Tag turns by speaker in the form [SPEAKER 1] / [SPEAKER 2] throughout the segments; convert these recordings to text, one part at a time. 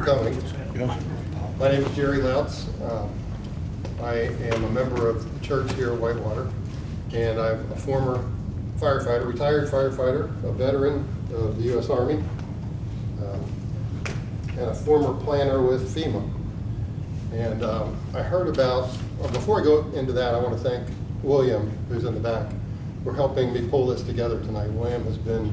[SPEAKER 1] coming. My name is Jerry Loutz. I am a member of the church here at Whitewater, and I'm a former firefighter, retired firefighter, a veteran of the U.S. Army, and a former planner with FEMA. And I heard about, before I go into that, I want to thank William, who's in the back, for helping me pull this together tonight. William has been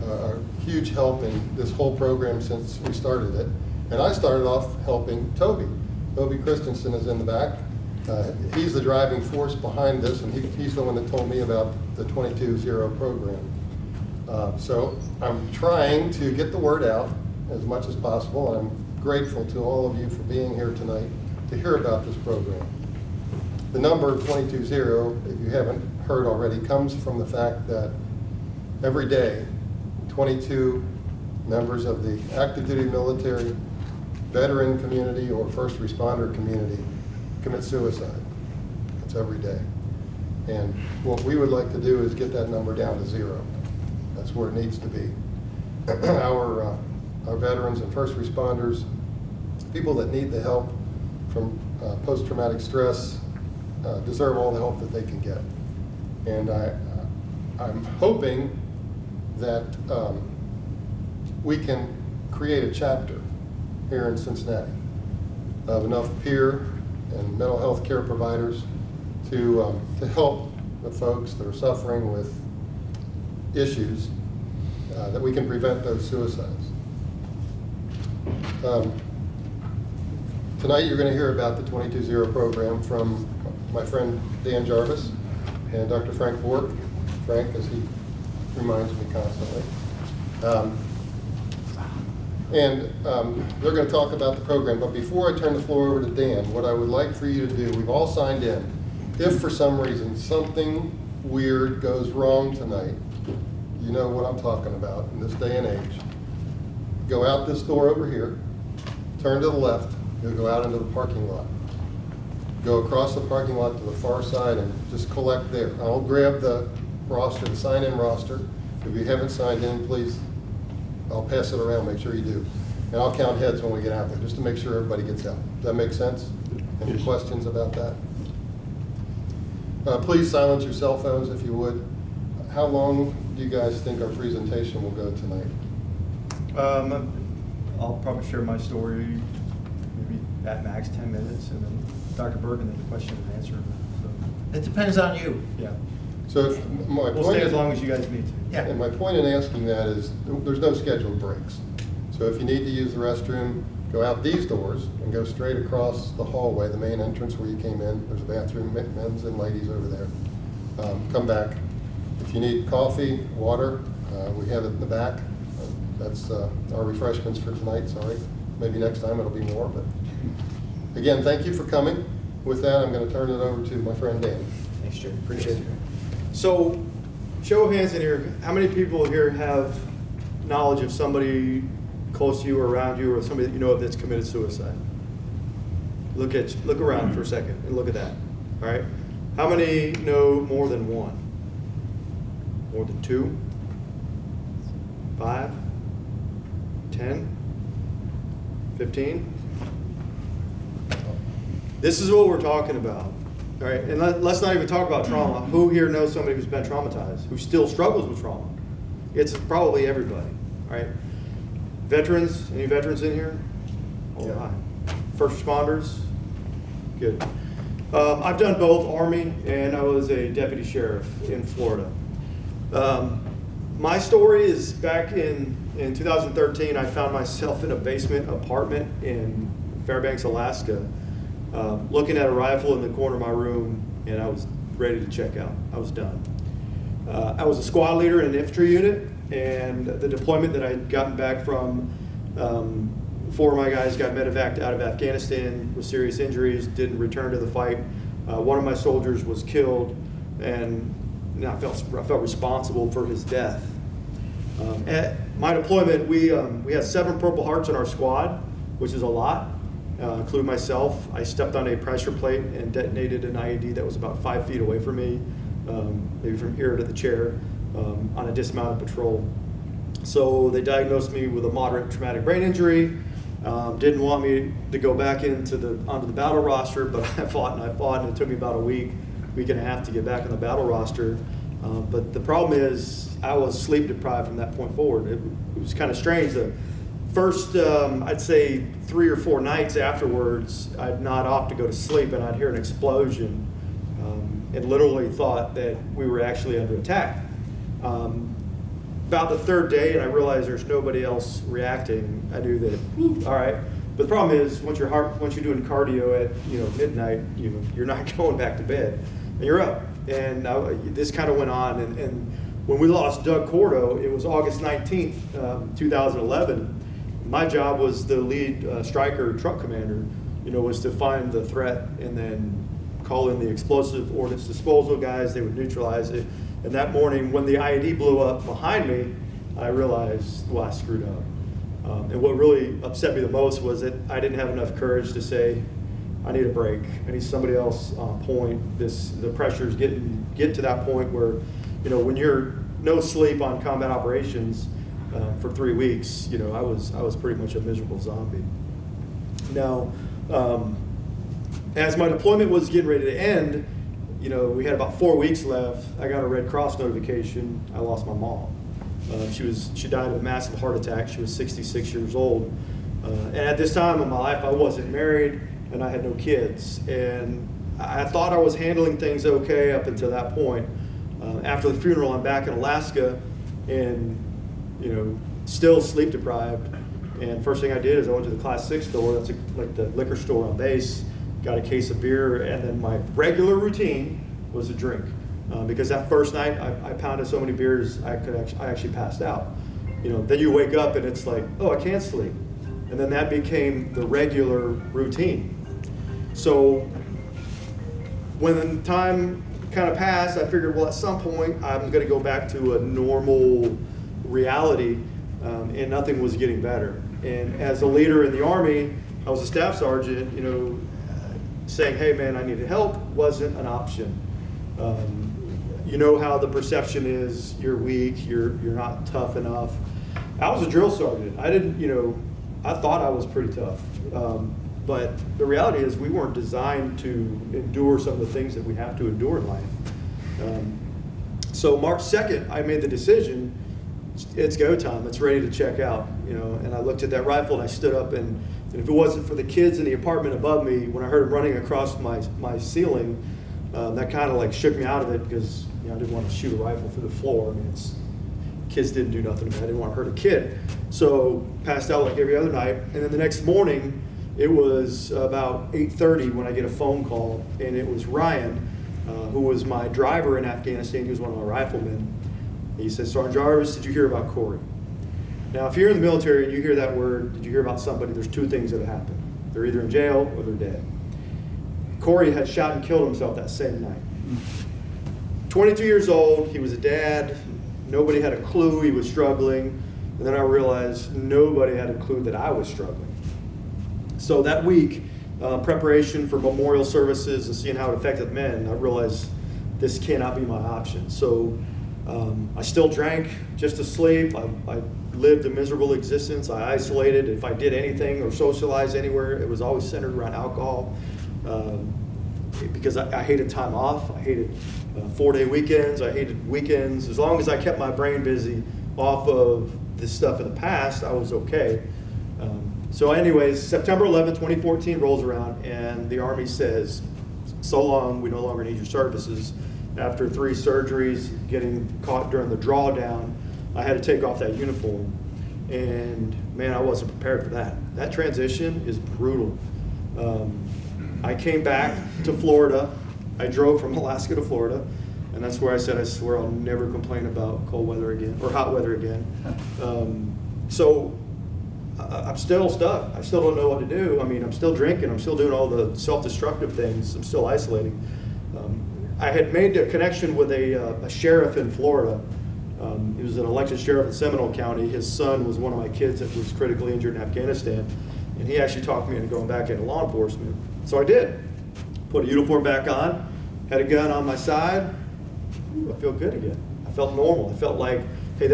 [SPEAKER 1] a huge help in this whole program since we started it. And I started off helping Toby. Toby Christensen is in the back. He's the driving force behind this, and he's the one that told me about the 22-0 program. So I'm trying to get the word out as much as possible, and I'm grateful to all of you for being here tonight to hear about this program. The number 22-0, if you haven't heard already, comes from the fact that every day 22 members of the active duty military, veteran community, or first responder community commit suicide. That's every day. And what we would like to do is get that number down to 0. That's where it needs to be. Our veterans and first responders, people that need the help from post-traumatic stress, deserve all the help that they can get. And I'm hoping that we can create a chapter here in Cincinnati of enough peer and mental health care providers to help the folks that are suffering with issues that we can prevent those suicides. Tonight you're going to hear about the 22-0 program from my friend Dan Jarvis and Dr. Frank Bork. Frank, as he reminds me constantly. They're going to talk about the program, but before I turn the floor over to Dan, what I would like for you to do, we've all signed in. If for some reason something weird goes wrong tonight, you know what I'm talking about in this day and age. Go out this door over here, turn to the left, you'll go out into the parking lot. Go across the parking lot to the far side and just collect there. I'll grab the roster, the sign-in roster. If you haven't signed in, please, I'll pass it around, make sure you do. And I'll count heads when we get out there, just to make sure everybody gets out. Does that make sense? Any questions about that? Please silence your cell phones if you would. How long do you guys think our presentation will go tonight?
[SPEAKER 2] I'll probably share my story, maybe at max 10 minutes, and then Dr. Bergen, then the question and answer. So.
[SPEAKER 3] It depends on you.
[SPEAKER 2] Yeah.
[SPEAKER 1] So if my
[SPEAKER 2] we'll
[SPEAKER 1] point
[SPEAKER 2] stay as long as you guys need to.
[SPEAKER 3] Yeah.
[SPEAKER 1] And my point in asking that is there's no scheduled breaks. So if you need to use the restroom, go out these doors and go straight across the hallway, the main entrance where you came in. There's a bathroom, men's and ladies over there. Come back. If you need coffee, water, we have it in the back. That's our refreshments for tonight, sorry. Maybe next time it'll be more, but again, thank you for coming. With that, I'm going to turn it over to my friend Dan.
[SPEAKER 2] Thanks, Jerry. Appreciate it. So, show of hands in here, how many people here have knowledge of somebody close to you or around you or somebody that you know of that's committed suicide? Look around for a second and look at that. All right. How many know more than one? More than 2? 5? 10? 15? This is what we're talking about. All right, and let's not even talk about trauma. Who here knows somebody who's been traumatized, who still struggles with trauma? It's probably everybody, all right? Veterans, any veterans in here? All right. First responders? Good. I've done both Army and I was a deputy sheriff in Florida. My story is back in 2013, I found myself in a basement apartment in Fairbanks, Alaska, looking at a rifle in the corner of my room, and I was ready to check out. I was done. I was a squad leader in an infantry unit, and the deployment that I'd gotten back from, 4 of my guys got medevaced out of Afghanistan with serious injuries, didn't return to the fight. One of my soldiers was killed, and I felt responsible for his death. At my deployment, we had 7 Purple Hearts in our squad, which is a lot. Including myself. I stepped on a pressure plate and detonated an IED that was about 5 feet away from me, maybe from here to the chair, on a dismounted patrol. So they diagnosed me with a moderate traumatic brain injury. Didn't want me to go back onto the battle roster, but I fought, and it took me about a week and a half to get back on the battle roster. But the problem is I was sleep deprived from that point forward. It was kind of strange. The first, I'd say 3 or 4 nights afterwards, I'd nod off to go to sleep and I'd hear an explosion, and literally thought that we were actually under attack. About the 3rd day, and I realized there's nobody else reacting, I knew that, all right. But the problem is, once you're doing cardio at midnight, you're not going back to bed, and you're up. And this kind of went on, and when we lost Doug Cordo, it was August 19th, 2011. My job was the lead striker truck commander, was to find the threat and then call in the explosive ordnance disposal guys. They would neutralize it. And that morning, when the IED blew up behind me, I realized, well, I screwed up. And what really upset me the most was that I didn't have enough courage to say, I need a break. I need somebody else on point. The pressure's get to that point where, when you're no sleep on combat operations for 3 weeks, I was pretty much a miserable zombie. Now, as my deployment was getting ready to end, we had about 4 weeks left. I got a Red Cross notification. I lost my mom. She died of a massive heart attack. She was 66 years old. And at this time in my life, I wasn't married and I had no kids. And I thought I was handling things okay up until that point. After the funeral, I'm back in Alaska and, still sleep deprived. And first thing I did is I went to the Class 6 store. That's like the liquor store on base. Got a case of beer, and then my regular routine was a drink. Because that first night, I pounded so many beers, I actually passed out. Then you wake up and it's like, oh, I can't sleep. And then that became the regular routine. So when the time kind of passed, I figured, well, at some point, I'm going to go back to a normal reality, and nothing was getting better. And as a leader in the Army, I was a staff sergeant, saying, hey man, I needed help wasn't an option. How the perception is, you're weak, you're not tough enough. I was a drill sergeant. I thought I was pretty tough. But the reality is we weren't designed to endure some of the things that we have to endure in life. So March 2nd, I made the decision, it's go time, it's ready to check out. And I looked at that rifle and I stood up, and if it wasn't for the kids in the apartment above me, when I heard them running across my ceiling, that kind of like shook me out of it, because I didn't want to shoot a rifle through the floor. Kids didn't do nothing to me. I didn't want to hurt a kid. So passed out like every other night. And then the next morning, it was about 8:30 when I get a phone call, and it was Ryan, who was my driver in Afghanistan. He was one of my riflemen. He said, Sergeant Jarvis, did you hear about Corey? Now, if you're in the military and you hear that word, did you hear about somebody, there's 2 things that have happened. They're either in jail or they're dead. Corey had shot and killed himself that same night. 22 years old, he was a dad. Nobody had a clue he was struggling. And then I realized nobody had a clue that I was struggling. So that week, preparation for memorial services and seeing how it affected men, I realized this cannot be my option. So I still drank just to sleep. I lived a miserable existence. I isolated. If I did anything or socialized anywhere, it was always centered around alcohol, because I hated time off. I hated 4-day weekends. I hated weekends. As long as I kept my brain busy off of this stuff in the past, I was okay. So anyways, September 11, 2014 rolls around, and the Army says, so long, we no longer need your services. After 3 surgeries, getting caught during the drawdown, I had to take off that uniform. And man, I wasn't prepared for that. That transition is brutal. I came back to Florida. I drove from Alaska to Florida, and that's where I said, I swear I'll never complain about cold weather again, or hot weather again. So I'm still stuck. I still don't know what to do. I'm still drinking. I'm still doing all the self-destructive things. I'm still isolating. I had made a connection with a sheriff in Florida. He was an elected sheriff in Seminole County. His son was one of my kids that was critically injured in Afghanistan, and he actually talked me into going back into law enforcement. So I did. Put a uniform back on, had a gun on my side. Ooh, I feel good again. I felt normal. I felt like, hey,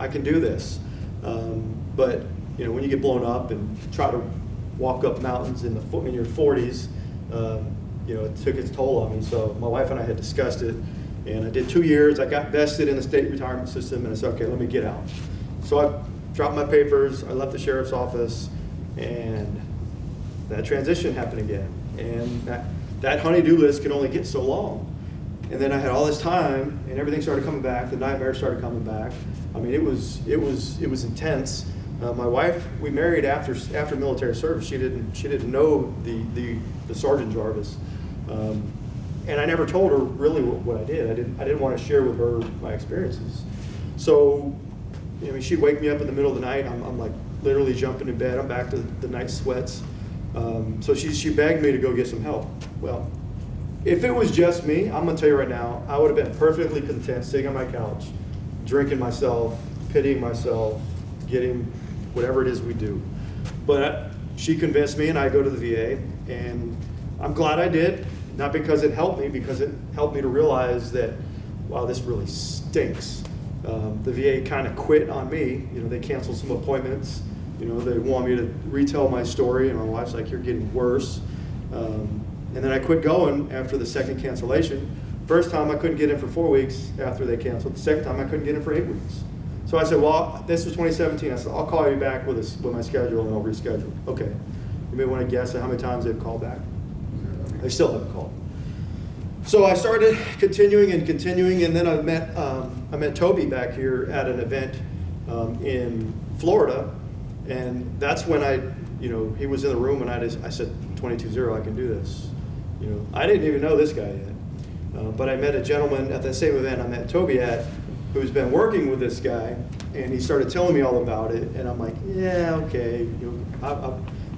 [SPEAKER 2] I can do this. But when you get blown up and try to walk up mountains in your 40s, it took its toll on me. So my wife and I had discussed it, and I did 2 years. I got vested in the state retirement system, and I said, okay, let me get out. So I dropped my papers, I left the sheriff's office, and that transition happened again. And that honey-do list could only get so long. And then I had all this time, and everything started coming back. The nightmares started coming back. I mean, it was intense. My wife, we married after military service. She didn't know the Sergeant Jarvis, and I never told her really what I did. I didn't want to share with her my experiences. So, she'd wake me up in the middle of the night. I'm like literally jumping in bed. I'm back to the night sweats. So she begged me to go get some help. Well, if it was just me, I'm gonna tell you right now, I would have been perfectly content sitting on my couch, drinking myself, pitying myself, getting whatever it is we do. But she convinced me, and I go to the VA, and I'm glad I did. Not because it helped me, because it helped me to realize that, wow, this really stinks. The VA kind of quit on me. They canceled some appointments. They want me to retell my story, and my wife's like, you're getting worse. And then I quit going after the second cancellation. First time I couldn't get in for 4 weeks after they canceled. The second time I couldn't get in for 8 weeks. So I said, well, this was 2017. I said, I'll call you back with my schedule, and I'll reschedule. Okay. You may want to guess at how many times they've called back. They still haven't called. So I started continuing, and then I met Toby back here at an event in Florida, and that's when he was in the room, and I said, 22-0, I can do this. I didn't even know this guy yet, but I met a gentleman at the same event I met Toby at, who's been working with this guy, and he started telling me all about it, and I'm like, yeah, okay.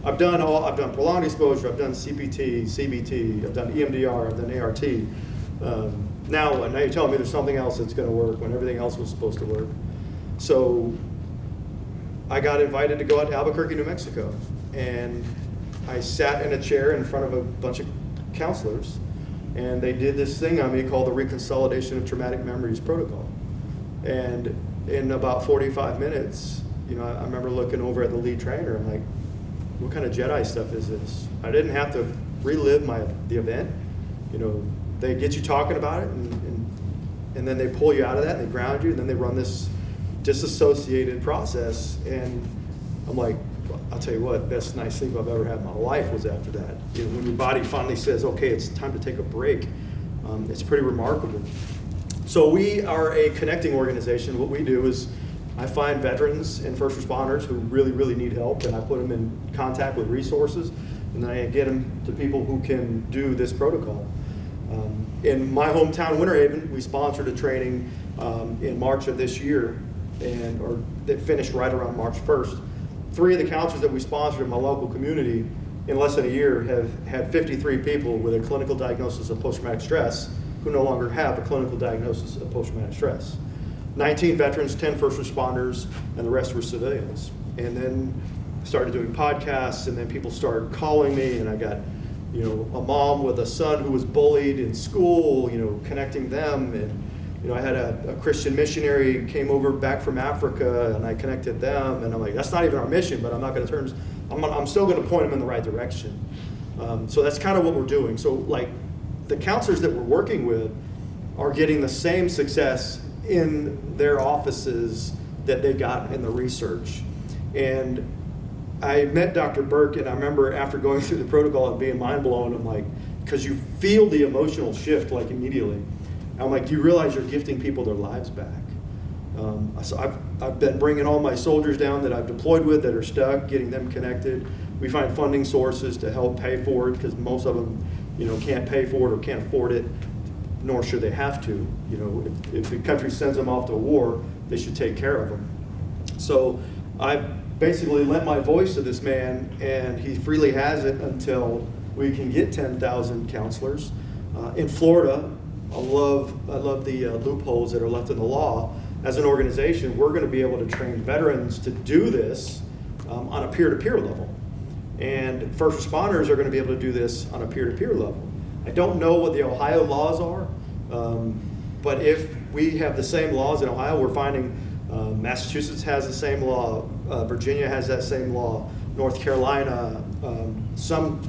[SPEAKER 2] I've done prolonged exposure, I've done CPT, CBT, I've done EMDR, I've done ART. Now you're telling me there's something else that's going to work when everything else was supposed to work. So I got invited to go out to Albuquerque, New Mexico, and I sat in a chair in front of a bunch of counselors, and they did this thing on me called the Reconsolidation of Traumatic Memories Protocol. And in about 45 minutes, I remember looking over at the lead trainer. I'm like, what kind of Jedi stuff is this? I didn't have to relive the event. They get you talking about it, and then they pull you out of that, and they ground you, and then they run this disassociated process. And I'm like, I'll tell you what, best night's sleep I've ever had in my life was after that. When your body finally says, okay, it's time to take a break, it's pretty remarkable. So we are a connecting organization. What we do is I find veterans and first responders who really, really need help, and I put them in contact with resources, and then I get them to people who can do this protocol. In my hometown, Winter Haven, we sponsored a training in March of this year, or that finished right around March 1st. 3 of the counselors that we sponsored in my local community in less than a year have had 53 people with a clinical diagnosis of post-traumatic stress who no longer have a clinical diagnosis of post-traumatic stress. 19 veterans, 10 first responders, and the rest were civilians. And then started doing podcasts, and then people started calling me, and I got a mom with a son who was bullied in school, connecting them. And I had a Christian missionary came over back from Africa, and I connected them. And I'm like, that's not even our mission, but I'm not going to turn. I'm still going to point them in the right direction. So that's kind of what we're doing. So like the counselors that we're working with are getting the same success in their offices that they got in the research. And I met Dr. Burke, and I remember after going through the protocol and being mind blown, I'm like, because you feel the emotional shift like immediately. I'm like, you realize you're gifting people their lives back. So I've been bringing all my soldiers down that I've deployed with that are stuck, getting them connected. We find funding sources to help pay for it, because most of them, can't pay for it or can't afford it, nor should they have to. If the country sends them off to war, they should take care of them. So I basically lent my voice to this man, and he freely has it until we can get 10,000 counselors. In Florida, I love the loopholes that are left in the law. As an organization, we're going to be able to train veterans to do this on a peer-to-peer level. And first responders are going to be able to do this on a peer-to-peer level. I don't know what the Ohio laws are, but if we have the same laws in Ohio, we're finding Massachusetts has the same law. Virginia has that same law. North Carolina, some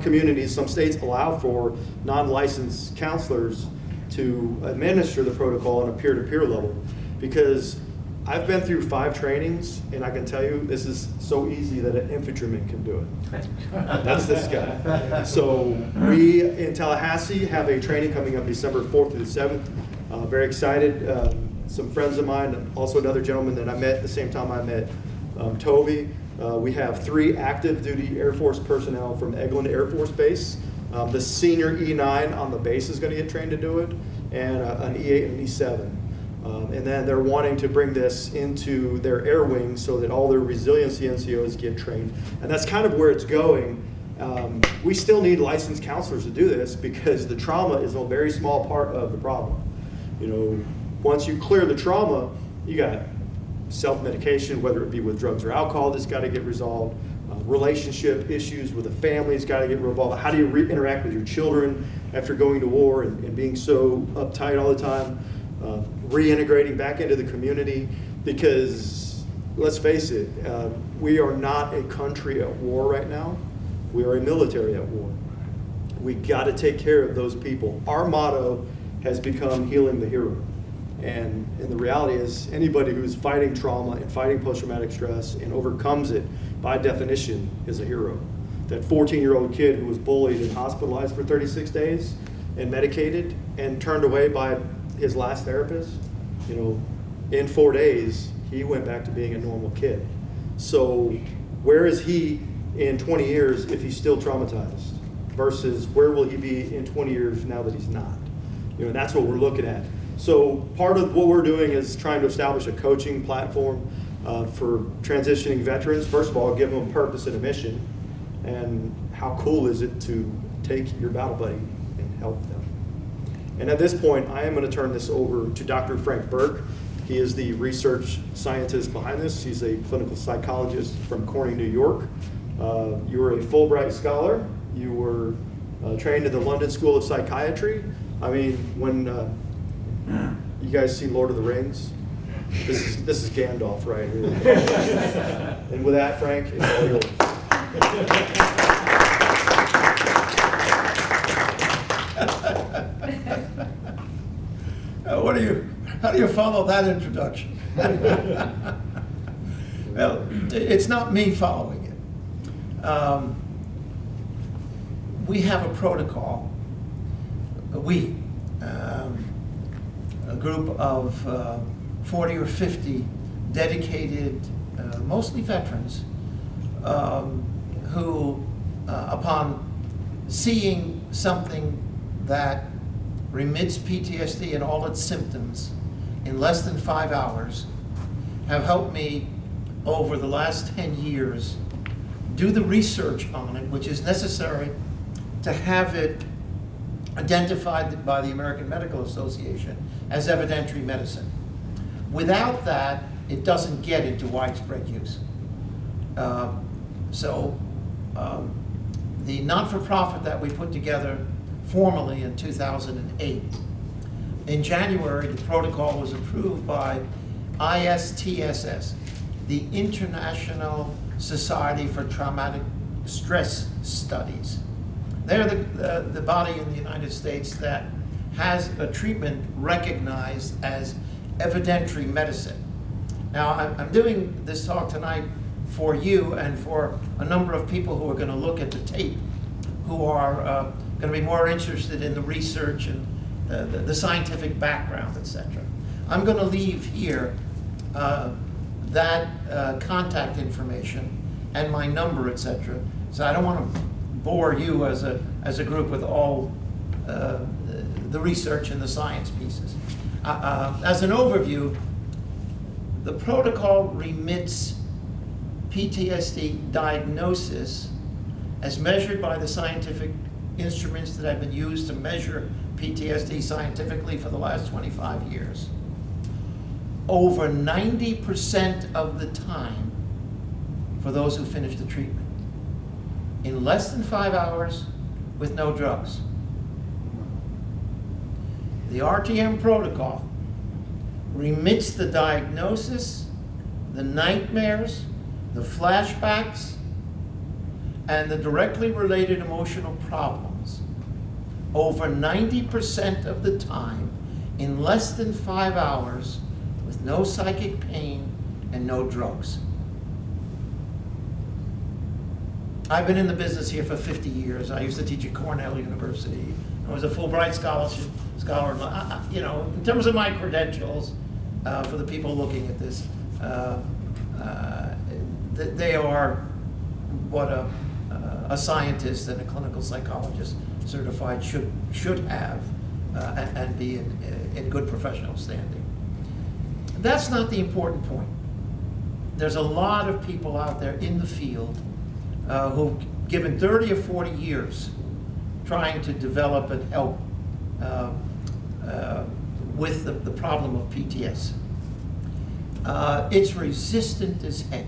[SPEAKER 2] communities, some states allow for non-licensed counselors to administer the protocol on a peer-to-peer level. Because I've been through 5 trainings, and I can tell you this is so easy that an infantryman can do it. That's this guy. So we in Tallahassee have a training coming up December 4th through the 7th. Very excited. Some friends of mine, and also another gentleman that I met at the same time I met Toby. We have 3 active duty Air Force personnel from Eglin Air Force Base. The senior E9 on the base is going to get trained to do it, and an E8 and an E7. And then they're wanting to bring this into their air wing so that all their resiliency NCOs get trained. And that's kind of where it's going. We still need licensed counselors to do this because the trauma is a very small part of the problem. You know, once you clear the trauma, you got self-medication, whether it be with drugs or alcohol, that's got to get resolved. Relationship issues with the family's got to get resolved. How do you interact with your children after going to war and being so uptight all the time? Reintegrating back into the community, because let's face it, we are not a country at war right now. We are a military at war. We got to take care of those people. Our motto has become healing the hero. And the reality is anybody who's fighting trauma and fighting post-traumatic stress and overcomes it, by definition, is a hero. That 14-year-old kid who was bullied and hospitalized for 36 days and medicated and turned away by his last therapist, you know, in 4 days, he went back to being a normal kid. So where is he in 20 years if he's still traumatized versus where will he be in 20 years now that he's not? You know, that's what we're looking at. So part of what we're doing is trying to establish a coaching platform for transitioning veterans. First of all, give them a purpose and a mission. And how cool is it to take your battle buddy and help them? And at this point, I am going to turn this over to Dr. Frank Burke. He is the research scientist behind this. He's a clinical psychologist from Corning, New York. You were a Fulbright scholar. You were trained in the London School of Psychiatry. I mean, when you guys see Lord of the Rings, this is Gandalf right here. And with that, Frank, it's all yours.
[SPEAKER 3] How do you follow that introduction? Well, it's not me following it. We have a protocol. A group of 40 or 50 dedicated, mostly veterans, who, upon seeing something that remits PTSD and all its symptoms in less than 5 hours, have helped me over the last 10 years do the research on it, which is necessary to have it identified by the American Medical Association as evidentiary medicine. Without that, it doesn't get into widespread use. The not-for-profit that we put together formally in 2008, in January, the protocol was approved by ISTSS, the International Society for Traumatic Stress Studies. They're the body in the United States that has a treatment recognized as evidentiary medicine. Now, I'm doing this talk tonight for you and for a number of people who are going to look at the tape, who are going to be more interested in the research and the scientific background, etc. I'm going to leave here that contact information and my number, etc. So I don't want to bore you as a group with all the research and the science pieces. As an overview, the protocol remits PTSD diagnosis as measured by the scientific instruments that have been used to measure PTSD scientifically for the last 25 years. Over 90% of the time for those who finish the treatment, in less than 5 hours with no drugs. The RTM protocol remits the diagnosis, the nightmares, the flashbacks, and the directly related emotional problems over 90% of the time in less than 5 hours with no psychic pain and no drugs. I've been in the business here for 50 years. I used to teach at Cornell University. I was a Fulbright scholar. You know, in terms of my credentials, for the people looking at this, they are what a scientist and a clinical psychologist certified should have and be in good professional standing. That's not the important point. There's a lot of people out there in the field who've given 30 or 40 years trying to develop and help with the problem of PTS. It's resistant as heck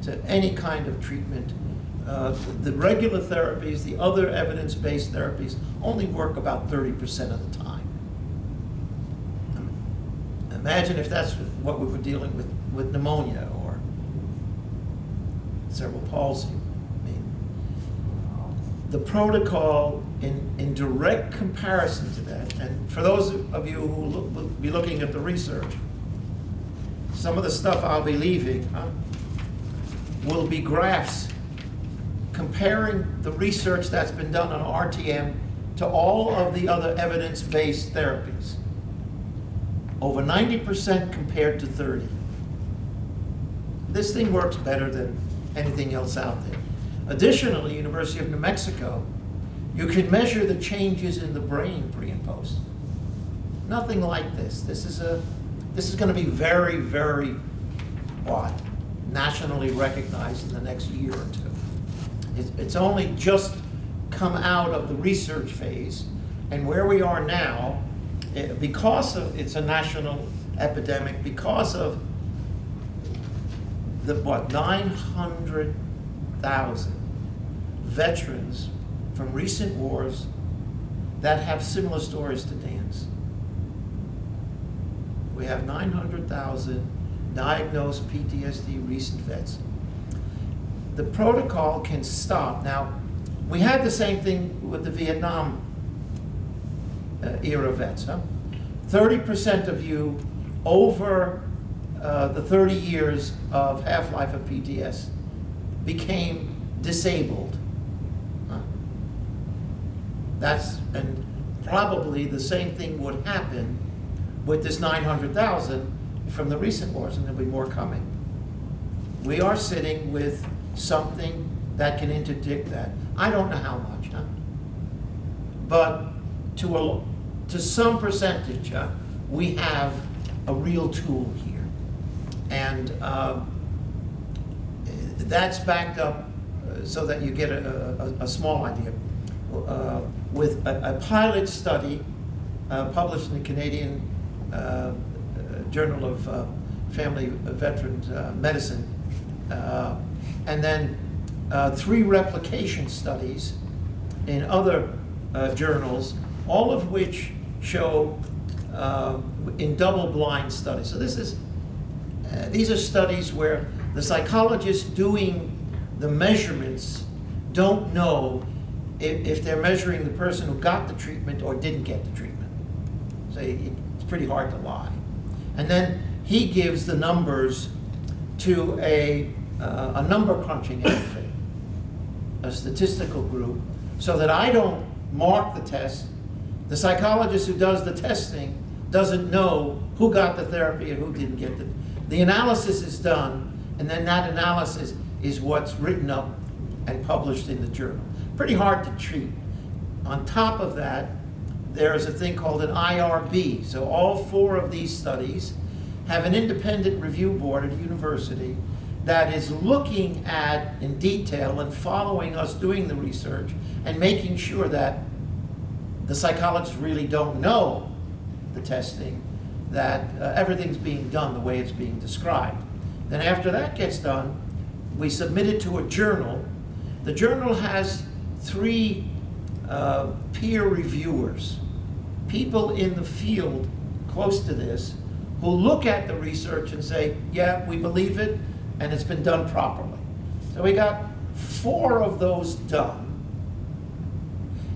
[SPEAKER 3] to any kind of treatment. The regular therapies, the other evidence-based therapies, only work about 30% of the time. Imagine if that's what we were dealing with pneumonia or cerebral palsy. I mean, the protocol in direct comparison to that, and for those of you who will be looking at the research, some of the stuff I'll be leaving will be graphs comparing the research that's been done on RTM to all of the other evidence-based therapies. Over 90% compared to 30. This thing works better than anything else out there. Additionally, University of New Mexico, you can measure the changes in the brain pre and post. Nothing like this. This is going to be very, very, nationally recognized in the next year or two. It's only just come out of the research phase, and where we are now, because of it's a national epidemic, because of the 900,000 veterans from recent wars that have similar stories to Dan's. We have 900,000 diagnosed PTSD recent vets. The protocol can stop. Now, we had the same thing with the Vietnam era vets. 30% of you over the 30 years of half-life of PTS became disabled. And probably the same thing would happen with this 900,000 from the recent wars, and there'll be more coming. We are sitting with something that can interdict that. I don't know how much, but to some percentage, we have a real tool here. And that's backed up so that you get a small idea. With a pilot study published in the Canadian Journal of Family Veterans Medicine, and then 3 replication studies in other journals, all of which show in double-blind studies. So these are studies where the psychologists doing the measurements don't know if they're measuring the person who got the treatment or didn't get the treatment. So it's pretty hard to lie. And then he gives the numbers to a number crunching outfit, a statistical group, so that I don't mark the test. The psychologist who does the testing doesn't know who got the therapy and who didn't get it. The analysis is done, and then that analysis is what's written up and published in the journal. Pretty hard to treat. On top of that, there is a thing called an IRB. So all 4 of these studies have an independent review board at a university that is looking at in detail and following us doing the research and making sure that the psychologists really don't know the testing, that everything's being done the way it's being described. Then after that gets done, we submit it to a journal. The journal has 3 peer reviewers, people in the field close to this, who look at the research and say, yeah, we believe it, and it's been done properly. So we got 4 of those done,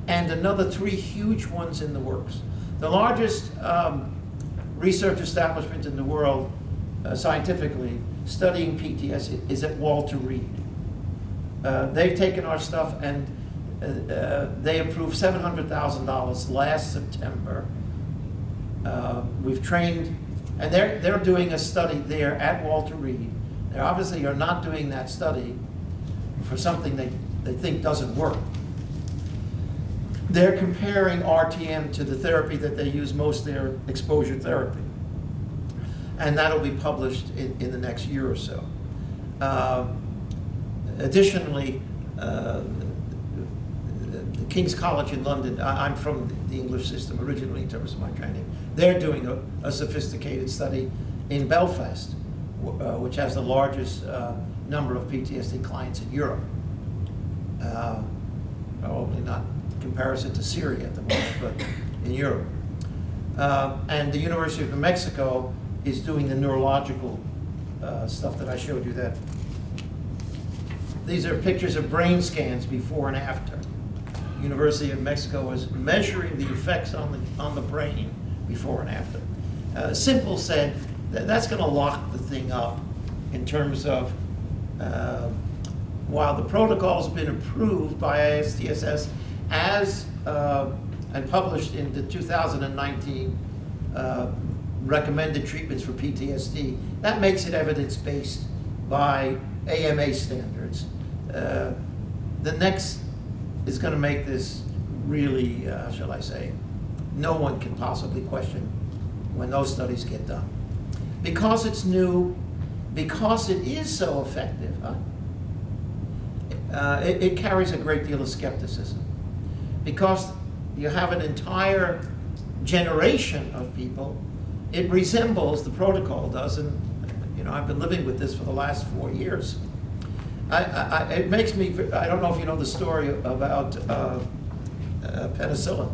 [SPEAKER 3] and another 3 huge ones in the works. The largest research establishment in the world, scientifically, studying PTSD is at Walter Reed. They've taken our stuff and they approved $700,000 last September. We've trained, and they're doing a study there at Walter Reed. They obviously are not doing that study for something they think doesn't work. They're comparing RTM to the therapy that they use most, their exposure therapy. And that'll be published in the next year or so. Additionally, the King's College in London, I'm from the English system originally in terms of my training, they're doing a sophisticated study in Belfast, which has the largest number of PTSD clients in Europe. Probably not in comparison to Syria at the moment, but in Europe. And the University of New Mexico is doing the neurological stuff that I showed you that. These are pictures of brain scans before and after. University of Mexico is measuring the effects on the brain before and after. Simple said, that's going to lock the thing up in terms of, while the protocol's been approved by ISTSS as and published in the 2019 recommended treatments for PTSD, that makes it evidence-based by AMA standards. The next is going to make this really, shall I say, no one can possibly question when those studies get done. Because it's new, because it is so effective, it carries a great deal of skepticism. Because you have an entire generation of people, it resembles, the protocol does, and you know, I've been living with this for the last 4 years. It makes me, I don't know if you know the story about penicillin,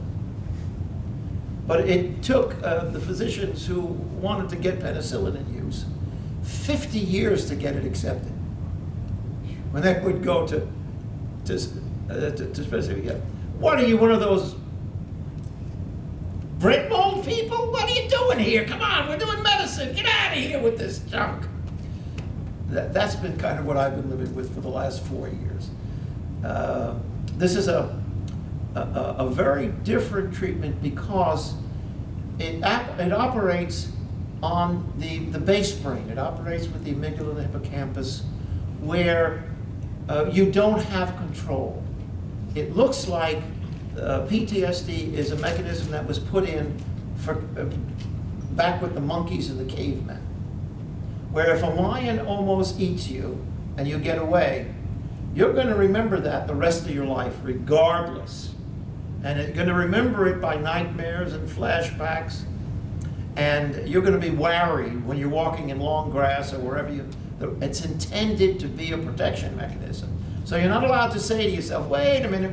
[SPEAKER 3] but it took the physicians who wanted to get penicillin in use 50 years to get it accepted. When they would go to specific, what are you, one of those Brit mold people? What are you doing here? Come on, we're doing medicine. Get out of here with this junk. That's been kind of what I've been living with for the last 4 years. This is a very different treatment because it operates on the base brain. It operates with the amygdala and the hippocampus, where you don't have control. It looks like PTSD is a mechanism that was put in for back with the monkeys and the cavemen, where if a lion almost eats you and you get away, you're going to remember that the rest of your life, regardless. And you're going to remember it by nightmares and flashbacks, and you're going to be wary when you're walking in long grass or wherever you. It's intended to be a protection mechanism. So you're not allowed to say to yourself, wait a minute,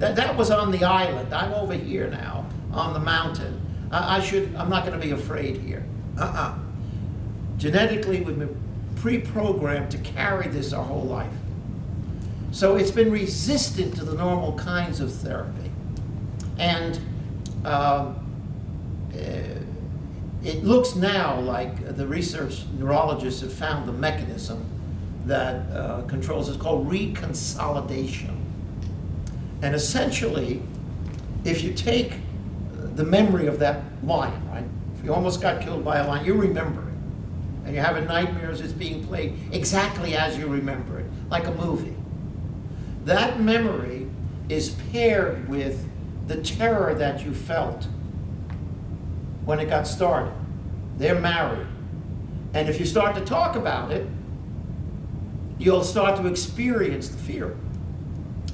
[SPEAKER 3] that was on the island. I'm over here now on the mountain. I'm not going to be afraid here. Genetically, we've been pre-programmed to carry this our whole life. So it's been resistant to the normal kinds of therapy. And it looks now like the research neurologists have found the mechanism that controls, it's called reconsolidation. And essentially, if you take the memory of that lion, right? If you almost got killed by a lion, you remember it. And you're having nightmares, it's being played exactly as you remember it, like a movie. That memory is paired with the terror that you felt when it got started. They're married. And if you start to talk about it, you'll start to experience the fear.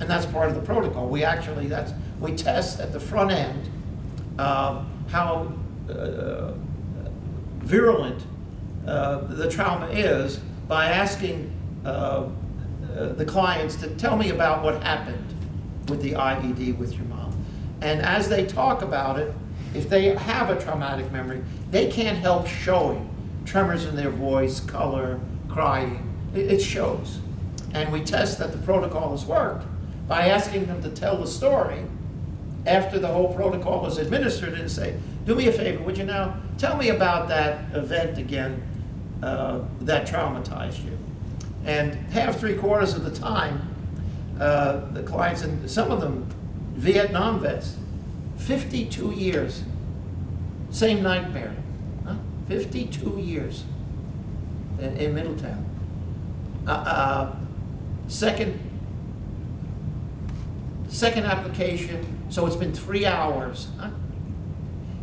[SPEAKER 3] And that's part of the protocol. We test at the front end how virulent the trauma is by asking the clients to tell me about what happened with the IED with your mom. And as they talk about it, if they have a traumatic memory, they can't help showing tremors in their voice, color, crying. It shows. And we test that the protocol has worked by asking them to tell the story after the whole protocol was administered and say, do me a favor, would you now tell me about that event again that traumatized you? And half, 3/4 of the time, the clients, and some of them Vietnam vets, 52 years, same nightmare, huh? 52 years in Middletown. Second application, so it's been 3 hours. Huh?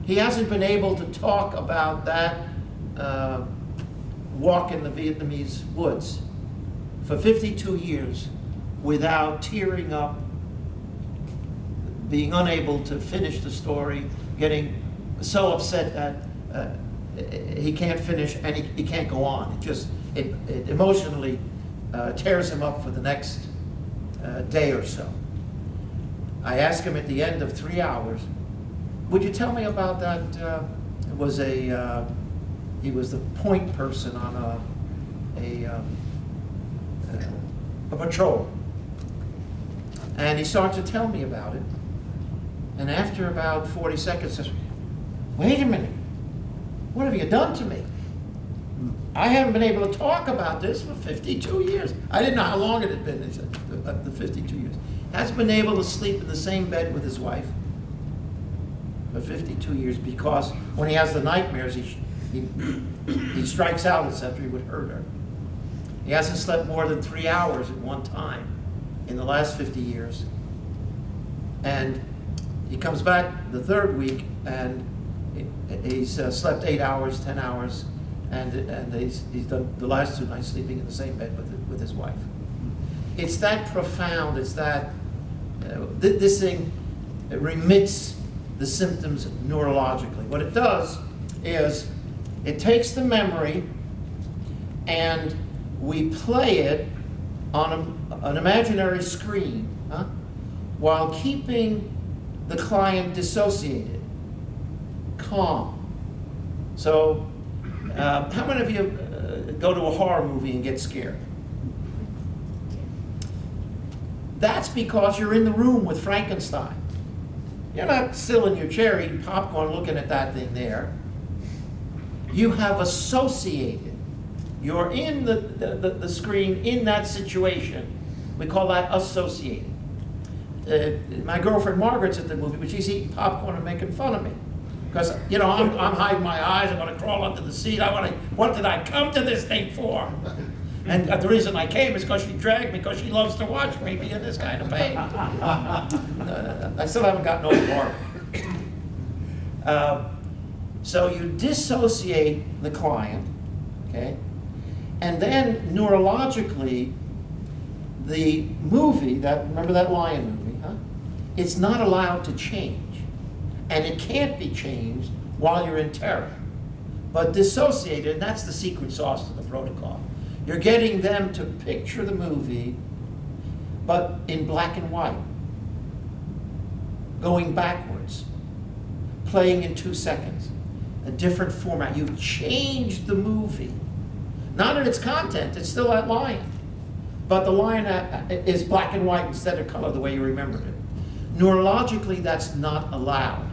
[SPEAKER 3] He hasn't been able to talk about that walk in the Vietnamese woods for 52 years without tearing up, being unable to finish the story, getting so upset that he can't finish and he can't go on. It emotionally tears him up for the next day or so. I asked him at the end of 3 hours, would you tell me about that? He was the point person on a patrol. And he started to tell me about it. And after about 40 seconds, says, wait a minute, what have you done to me? I haven't been able to talk about this for 52 years. I didn't know how long it had been, the 52 years. Hasn't been able to sleep in the same bed with his wife for 52 years because when he has the nightmares, he strikes out, etc. He would hurt her. He hasn't slept more than 3 hours at one time in the last 50 years. And he comes back the third week and he's slept 8 hours, 10 hours, and he's done the last 2 nights sleeping in the same bed with his wife. It's that profound, it's that, this thing remits the symptoms neurologically. What it does is it takes the memory and we play it on an imaginary screen, huh, while keeping the client dissociated, calm. So, how many of you go to a horror movie and get scared? That's because you're in the room with Frankenstein. You're not still in your chair eating popcorn looking at that thing there. You have associated. You're in the screen in that situation. We call that associated. My girlfriend Margaret's at the movie, but she's eating popcorn and making fun of me. Because, you know, I'm hiding my eyes, I'm gonna crawl under the seat, what did I come to this thing for? And the reason I came is because she dragged me, because she loves to watch me be in this kind of pain. I still haven't gotten over Margaret. So you dissociate the client, okay? And then neurologically, the movie, remember that lion movie, huh? It's not allowed to change. And it can't be changed while you're in terror. But dissociated, and that's the secret sauce to the protocol. You're getting them to picture the movie, but in black and white, going backwards, playing in 2 seconds, a different format. You've changed the movie. Not in its content, it's still that lion. But the lion is black and white instead of color, the way you remembered it. Neurologically, that's not allowed.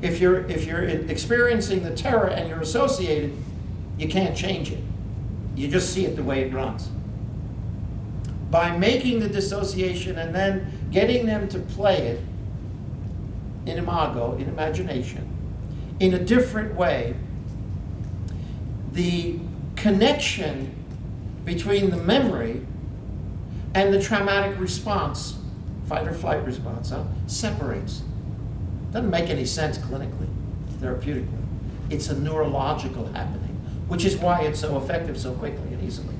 [SPEAKER 3] If you're experiencing the terror and you're associated, you can't change it. You just see it the way it runs. By making the dissociation and then getting them to play it in imago, in imagination, in a different way, the connection between the memory and the traumatic response, fight or flight response, separates. Doesn't make any sense clinically, therapeutically. It's a neurological happening, which is why it's so effective so quickly and easily.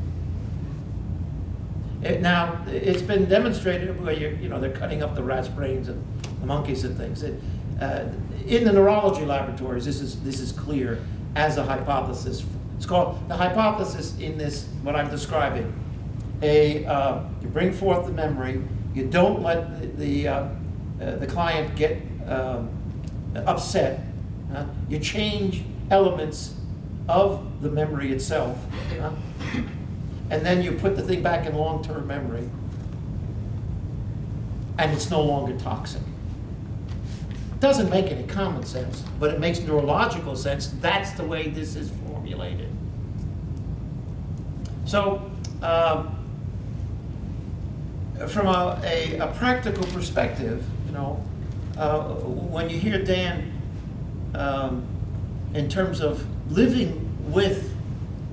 [SPEAKER 3] Now, it's been demonstrated where they're cutting up the rats' brains and the monkeys and things. In the neurology laboratories, this is clear as a hypothesis. It's called the hypothesis in this, what I'm describing. You bring forth the memory, you don't let the client get upset, you change elements of the memory itself, and then you put the thing back in long-term memory, and it's no longer toxic. It doesn't make any common sense, but it makes neurological sense. That's the way this is formulated. So, from a practical perspective, when you hear Dan in terms of living with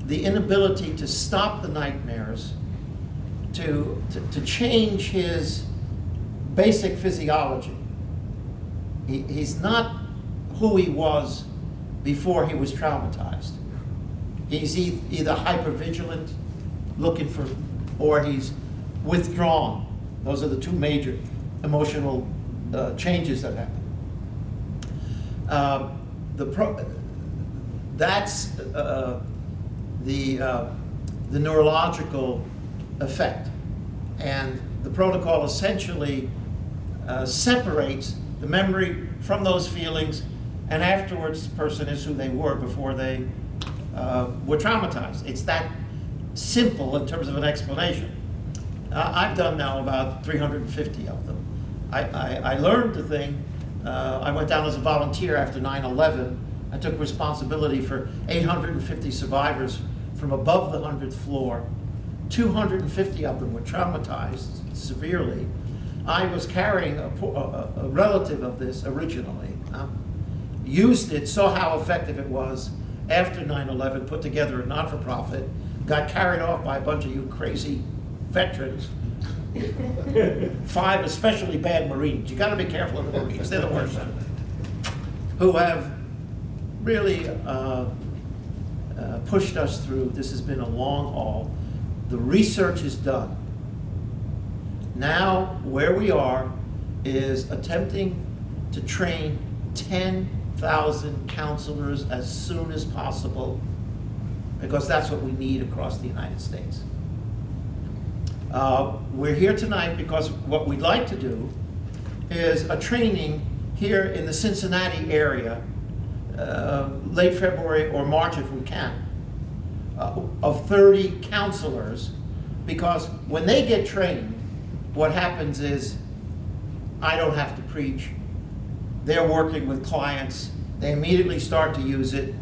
[SPEAKER 3] the inability to stop the nightmares, to change his basic physiology. He's not who he was before he was traumatized. He's either hypervigilant, looking for, or he's withdrawn. Those are the two major emotional changes that happen. That's the neurological effect, and the protocol essentially separates the memory from those feelings, and afterwards the person is who they were before they were traumatized. It's that simple in terms of an explanation. I've done now about 350 of them. I learned the thing. I went down as a volunteer after 9/11. I took responsibility for 850 survivors from above the 100th floor. 250 of them were traumatized severely. I was carrying a relative of this originally, used it, saw how effective it was after 9/11, put together a not-for-profit, got carried off by a bunch of you crazy veterans. 5 especially bad Marines. You got to be careful of the Marines. They're the worst. Who have really pushed us through. This has been a long haul. The research is done. Now, where we are is attempting to train 10,000 counselors as soon as possible, because that's what we need across the United States. We're here tonight because what we'd like to do is a training here in the Cincinnati area, late February or March if we can, of 30 counselors, because when they get trained, what happens is I don't have to preach. They're working with clients. They immediately start to use it.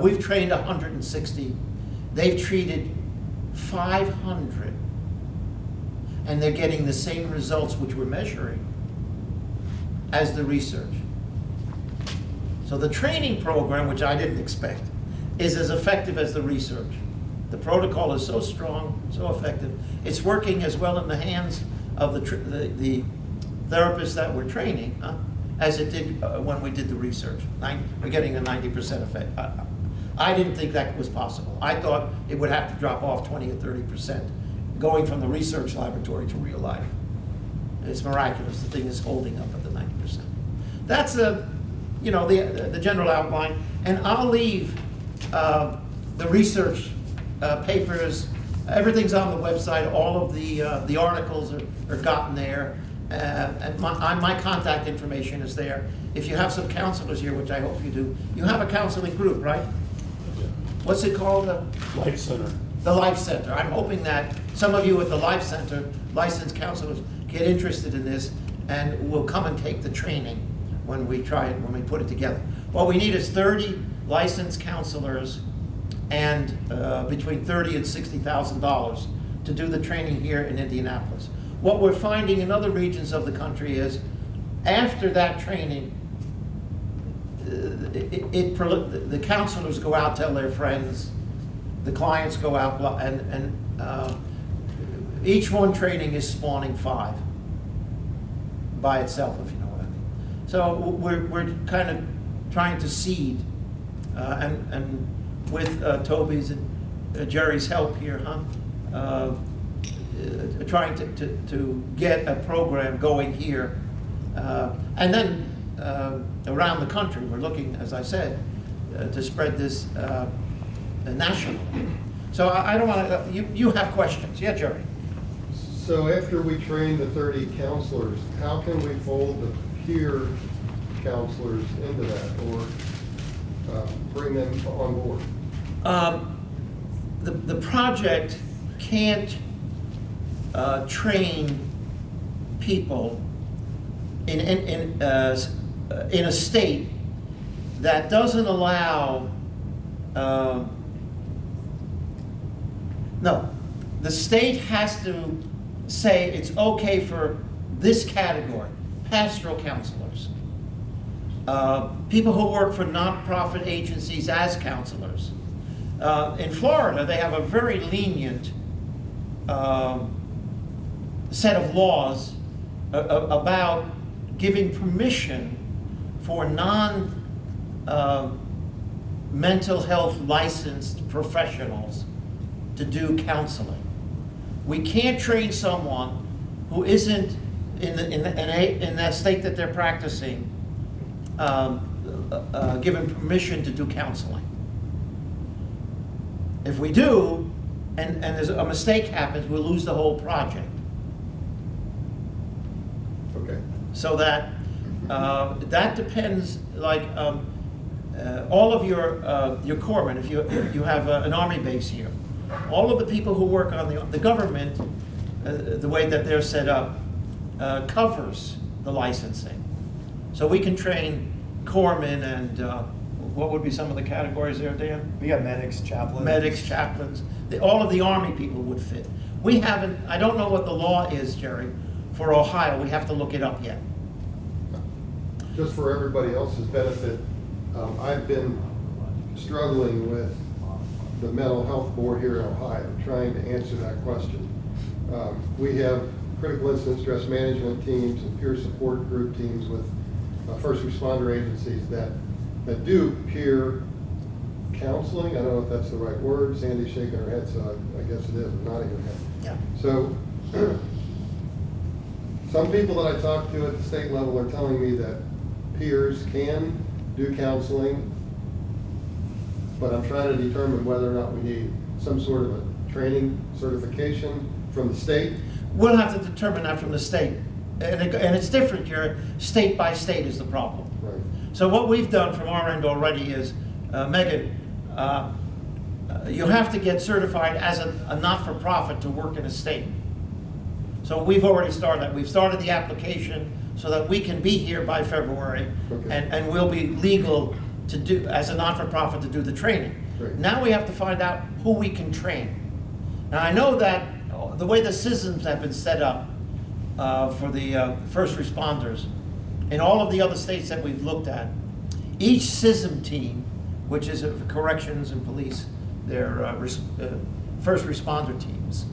[SPEAKER 3] We've trained 160. They've treated 500. And they're getting the same results which we're measuring as the research. So the training program, which I didn't expect, is as effective as the research. The protocol is so strong, so effective. It's working as well in the hands of the therapists that we're training as it did when we did the research. We're getting a 90% effect. I didn't think that was possible. I thought it would have to drop off 20 or 30%, going from the research laboratory to real life. It's miraculous. The thing is holding up at the 90%. That's the general outline, and I'll leave the research papers. Everything's on the website. All of the articles are gotten there, and my contact information is there. If you have some counselors here, which I hope you do, you have a counseling group, right? What's it called?
[SPEAKER 4] Life Center.
[SPEAKER 3] The Life Center. I'm hoping that some of you at the Life Center, licensed counselors, get interested in this and will come and take the training when we put it together. What we need is 30 licensed counselors and between $30,000 and $60,000 to do the training here in Indianapolis. What we're finding in other regions of the country is after that training, the counselors go out, tell their friends, the clients go out, and each one training is spawning 5 by itself, if you know what I mean. So we're kind of trying to seed, and with Toby's and Jerry's help here, trying to get a program going here, and then around the country. We're looking, as I said, to spread this nationally. So I don't want to. You have questions? Yeah, Jerry.
[SPEAKER 1] So after we train the 30 counselors, how can we fold the peer counselors into that or bring them on board?
[SPEAKER 3] The project can't train people in a state that doesn't allow. No, the state has to say it's okay for this category: pastoral counselors, people who work for nonprofit agencies as counselors. In Florida, they have a very lenient set of laws about giving permission for non-mental health licensed professionals to do counseling. We can't train someone who isn't in that state that they're practicing, given permission to do counseling. If we do, and there's a mistake happens, we'll lose the whole project.
[SPEAKER 1] Okay.
[SPEAKER 3] So that that depends. Like all of your corpsmen, if you have an army base here, all of the people who work on the government, the way that they're set up, covers the licensing. So we can train corpsmen and what would be some of the categories there, Dan?
[SPEAKER 2] We got medics, chaplains.
[SPEAKER 3] Medics, chaplains. All of the Army people would fit. We haven't, I don't know what the law is, Jerry, for Ohio. We have to look it up yet.
[SPEAKER 1] Just for everybody else's benefit, I've been struggling with the mental health board here in Ohio, trying to answer that question. We have critical incident stress management teams and peer support group teams with first responder agencies that do peer counseling. I don't know if that's the right word. Sandy's shaking her head, so I guess it is, nodding her head.
[SPEAKER 3] Yeah.
[SPEAKER 1] So some people that I talk to at the state level are telling me that peers can do counseling, but I'm trying to determine whether or not we need some sort of a training certification from the state.
[SPEAKER 3] We'll have to determine that from the state. And it's different here. State by state is the problem.
[SPEAKER 1] Right.
[SPEAKER 3] So what we've done from our end already is, Megan, you have to get certified as a not-for-profit to work in a state. So we've already started that. We've started the application so that we can be here by February,
[SPEAKER 1] Okay.
[SPEAKER 3] and we'll be legal to do, as a not-for-profit, to do the training.
[SPEAKER 1] Great.
[SPEAKER 3] Now we have to find out who we can train. Now I know that the way the systems have been set up for the first responders, in all of the other states that we've looked at, each SISM team, which is corrections and police, their first responder teams,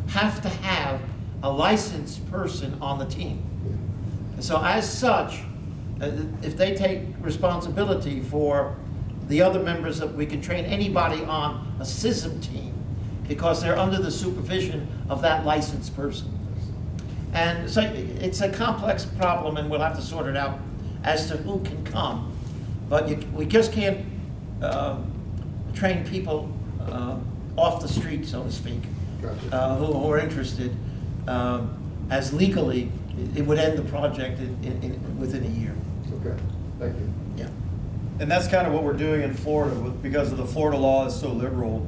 [SPEAKER 3] have to have a licensed person on the team. And so as such, if they take responsibility for the other members, that we can train anybody on a SISM team because they're under the supervision of that licensed person. And so it's a complex problem, and we'll have to sort it out as to who can come. But we just can't train people off the street, so to speak,
[SPEAKER 1] Gotcha.
[SPEAKER 3] who are interested, as legally it would end the project within a year.
[SPEAKER 1] Okay, thank you.
[SPEAKER 3] Yeah.
[SPEAKER 2] And that's kind of what we're doing in Florida because of the Florida law is so liberal.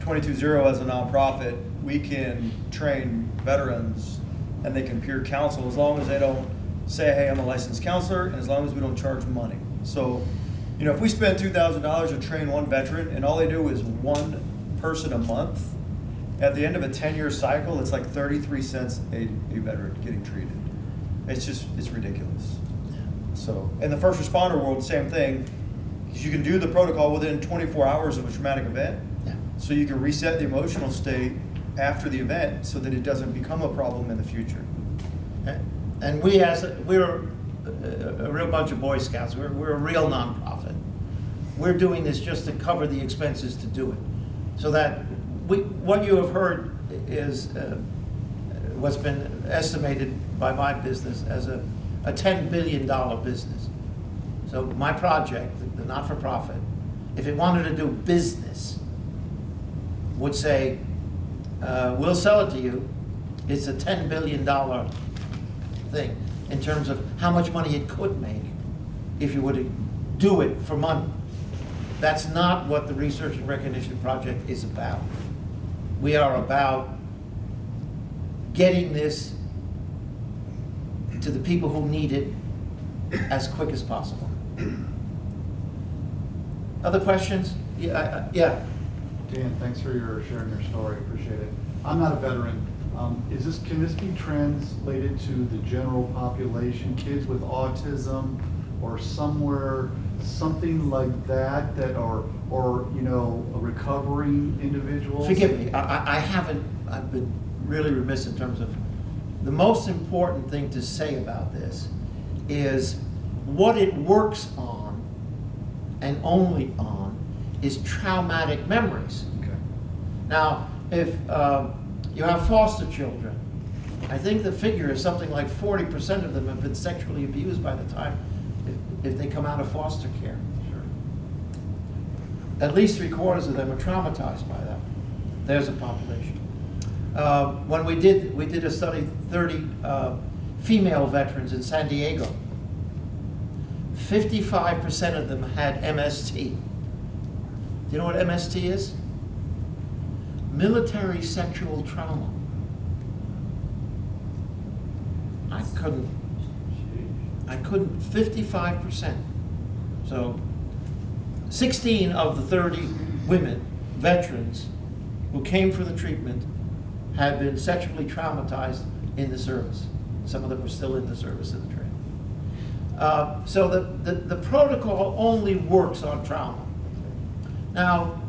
[SPEAKER 2] 22-0 as a nonprofit, we can train veterans and they can peer counsel as long as they don't say, hey, I'm a licensed counselor, and as long as we don't charge money. So, if we spend $2,000 to train one veteran and all they do is one person a month, at the end of a 10-year cycle, it's like 33 cents a veteran getting treated. It's ridiculous. So, in the first responder world, same thing. You can do the protocol within 24 hours of a traumatic event.
[SPEAKER 3] Yeah.
[SPEAKER 2] So you can reset the emotional state after the event so that it doesn't become a problem in the future.
[SPEAKER 3] And we're a real bunch of Boy Scouts. We're a real nonprofit. We're doing this just to cover the expenses to do it. So that what you have heard is what's been estimated by my business as a $10 billion business. So my project, the not-for-profit, if it wanted to do business, would say, we'll sell it to you. It's a $10 billion thing in terms of how much money it could make if you were to do it for money. That's not what the Research and Recognition Project is about. We are about getting this to the people who need it as quick as possible. Other questions? Yeah.
[SPEAKER 4] Dan, thanks for sharing your story. Appreciate it. I'm not a veteran. Can this be translated to the general population, kids with autism, or something like that, or recovering individuals?
[SPEAKER 3] Forgive me, I've been really remiss in terms of, the most important thing to say about this is what it works on, and only on, is traumatic memories.
[SPEAKER 4] Okay.
[SPEAKER 3] Now, if you have foster children, I think the figure is something like 40% of them have been sexually abused by the time if they come out of foster care.
[SPEAKER 4] Sure.
[SPEAKER 3] At least 3/4 of them are traumatized by that. There's a population. When we did a study, 30 female veterans in San Diego. 55% of them had MST. Do you know what MST is? Military sexual trauma. I couldn't, 55%. So 16 of the 30 women, veterans, who came for the treatment had been sexually traumatized in the service. Some of them were still in the service in the training. So the protocol only works on trauma. Now,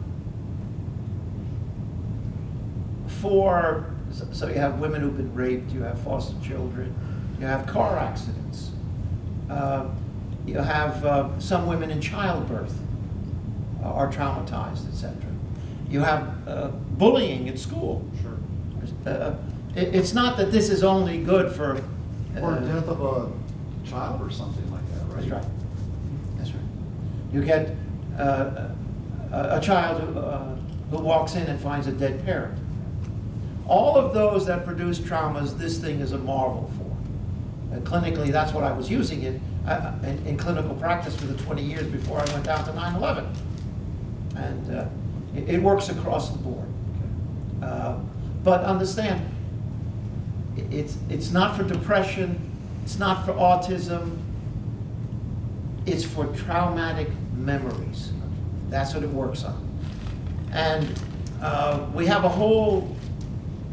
[SPEAKER 3] so you have women who've been raped, you have foster children, you have car accidents, you have some women in childbirth are traumatized, etc. You have bullying at school.
[SPEAKER 4] Sure.
[SPEAKER 3] It's not that this is only good for...
[SPEAKER 4] Or death of a child or something like that, right?
[SPEAKER 3] That's right. That's right. You get a child who walks in and finds a dead parent. All of those that produce traumas, this thing is a marvel for. Clinically, that's what I was using it in clinical practice for the 20 years before I went down to 9/11. And it works across the board. But understand, it's not for depression, it's not for autism, it's for traumatic memories. That's what it works on. And we have a whole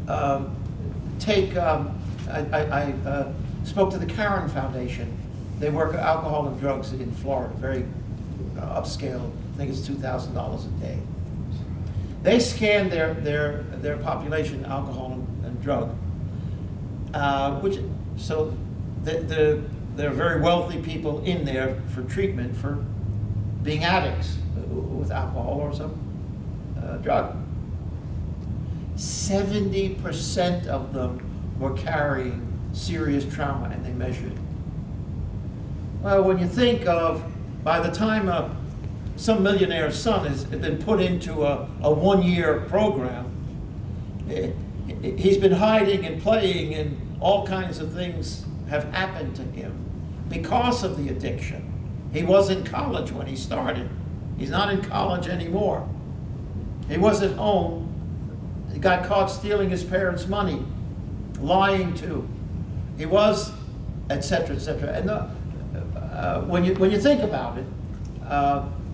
[SPEAKER 3] I spoke to the Karen Foundation. They work with alcohol and drugs in Florida, very upscale. I think it's $2,000 a day. They scan their population, alcohol and drug, so there are very wealthy people in there for treatment for being addicts with alcohol or some drug. 70% of them were carrying serious trauma, and they measured it. Well, when you think of, by the time some millionaire's son has been put into a 1-year program, he's been hiding and playing, and all kinds of things have happened to him because of the addiction. He was in college when he started. He's not in college anymore. He was at home. He got caught stealing his parents' money, lying to. He was, etc., etc. And when you think about it,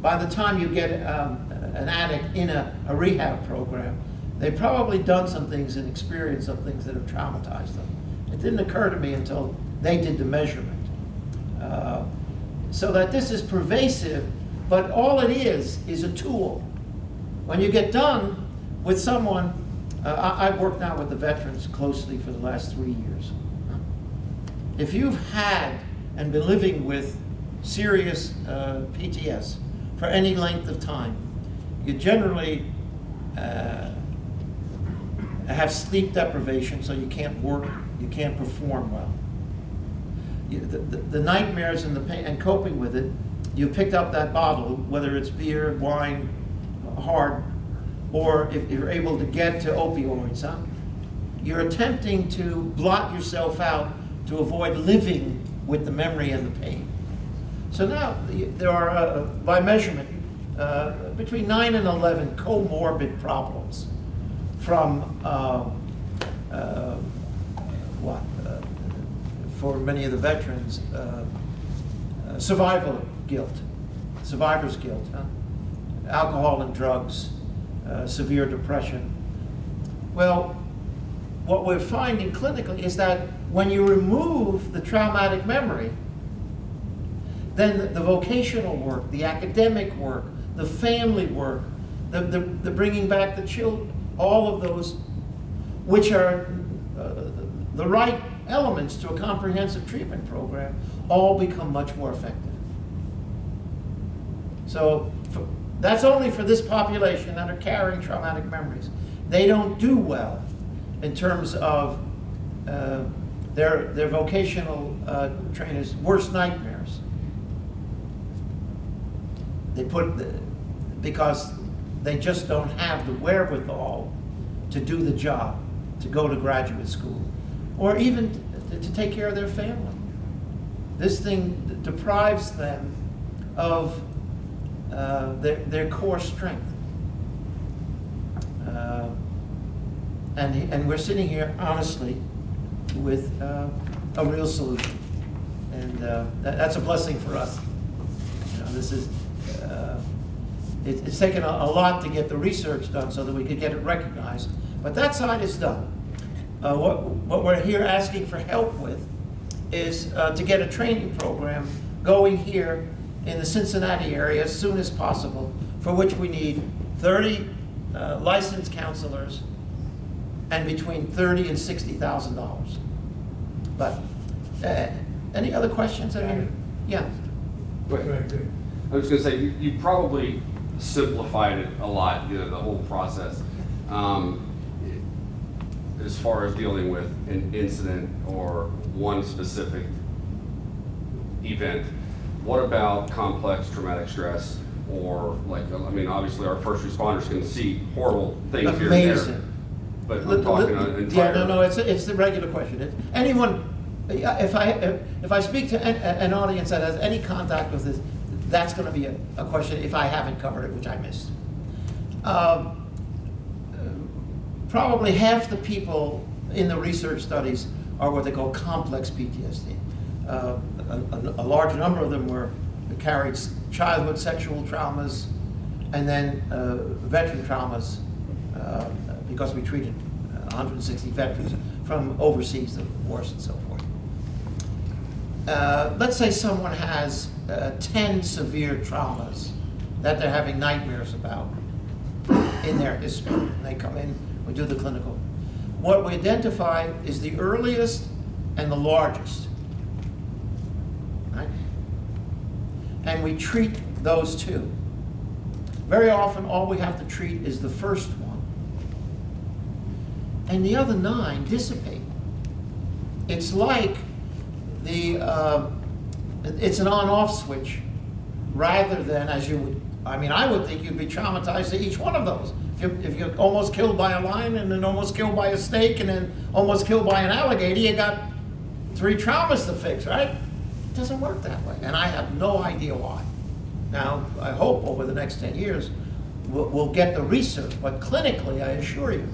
[SPEAKER 3] by the time you get an addict in a rehab program, they've probably done some things and experienced some things that have traumatized them. It didn't occur to me until they did the measurement. So that this is pervasive, but all it is a tool. When you get done with someone, I've worked now with the veterans closely for the last 3 years. If you've had and been living with serious PTS for any length of time, you generally have sleep deprivation, so you can't work, you can't perform well. The nightmares and the pain and coping with it, you picked up that bottle, whether it's beer, wine, hard, or if you're able to get to opioids, you're attempting to blot yourself out to avoid living with the memory and the pain. So now there are, by measurement, between 9 and 11 comorbid problems from for many of the veterans, survivor's guilt, alcohol and drugs, severe depression. Well, what we're finding clinically is that when you remove the traumatic memory, then the vocational work, the academic work, the family work, the bringing back the children, all of those, which are the right elements to a comprehensive treatment program, all become much more effective. So that's only for this population that are carrying traumatic memories. They don't do well in terms of their vocational trainers' worst nightmares. Because they just don't have the wherewithal to do the job, to go to graduate school, or even to take care of their family. This thing deprives them of their core strength. And we're sitting here honestly with a real solution. And that's a blessing for us. You know, this is, it's taken a lot to get the research done so that we could get it recognized. But that side is done. What we're here asking for help with is to get a training program going here in the Cincinnati area as soon as possible, for which we need 30 licensed counselors and between $30,000 and $60,000. But any other questions? I mean, yeah.
[SPEAKER 5] Wait. I was going to say, you probably simplified it a lot, you know, the whole process, as far as dealing with an incident or one specific event. What about complex traumatic stress, or like, I mean, obviously our first responders can see horrible things here and there.
[SPEAKER 3] Amazing.
[SPEAKER 5] But we're talking an entire...
[SPEAKER 3] Yeah, no, it's the regular question. Anyone, if I speak to an audience that has any contact with this, that's going to be a question if I haven't covered it, which I missed. Probably half the people in the research studies are what they call complex PTSD. A large number of them carried childhood sexual traumas and then veteran traumas, because we treated 160 veterans from overseas, the wars and so forth. Let's say someone has 10 severe traumas that they're having nightmares about in their history. And they come in, we do the clinical. What we identify is the earliest and the largest. Right? And we treat those two. Very often, all we have to treat is the first one. And the other 9 dissipate. It's like it's an on-off switch, rather than, as you would, I would think you'd be traumatized to each one of those. If you're almost killed by a lion, and then almost killed by a snake, and then almost killed by an alligator, you got 3 traumas to fix, right? It doesn't work that way, and I have no idea why. Now, I hope over the next 10 years, we'll get the research, but clinically, I assure you,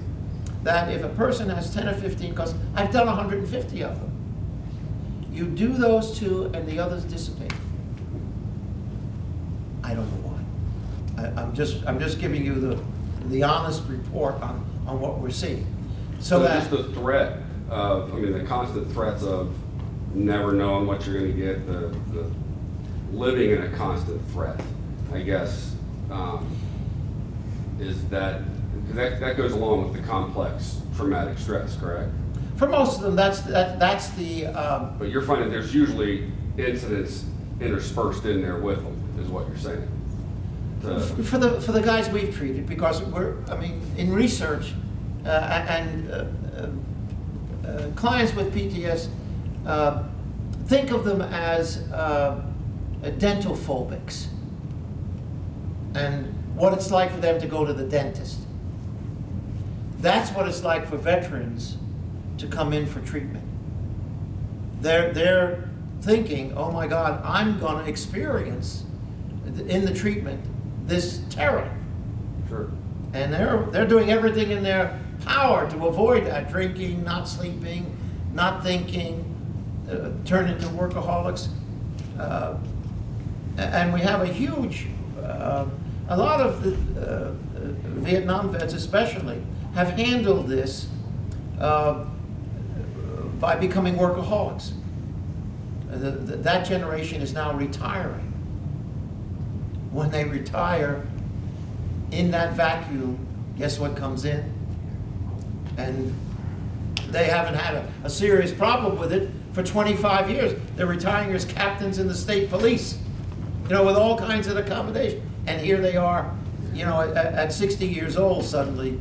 [SPEAKER 3] that if a person has 10 or 15, because I've done 150 of them, you do those 2 and the others dissipate. I don't know why. I'm just giving you the honest report on what we're seeing. So that
[SPEAKER 5] just the threat of, the constant threats of never knowing what you're going to get, the living in a constant threat, I guess, is that goes along with the complex traumatic stress, correct?
[SPEAKER 3] for most of them, that's the.
[SPEAKER 5] But you're finding there's usually incidents interspersed in there with them, is what you're saying.
[SPEAKER 3] For the guys we've treated, because in research clients with PTS, think of them as dental phobics, and what it's like for them to go to the dentist. That's what it's like for veterans to come in for treatment. they're thinking, oh my God, I'm going to experience in the treatment this terror.
[SPEAKER 5] Sure.
[SPEAKER 3] And they're doing everything in their power to avoid that, drinking, not sleeping, not thinking, turn into workaholics. And we have a huge, a lot of the Vietnam vets especially have handled this by becoming workaholics. That generation is now retiring. When they retire, in that vacuum, guess what comes in? And they haven't had a serious problem with it for 25 years. They're retiring as captains in the state police, with all kinds of accommodation. And here they are, at 60 years old, suddenly,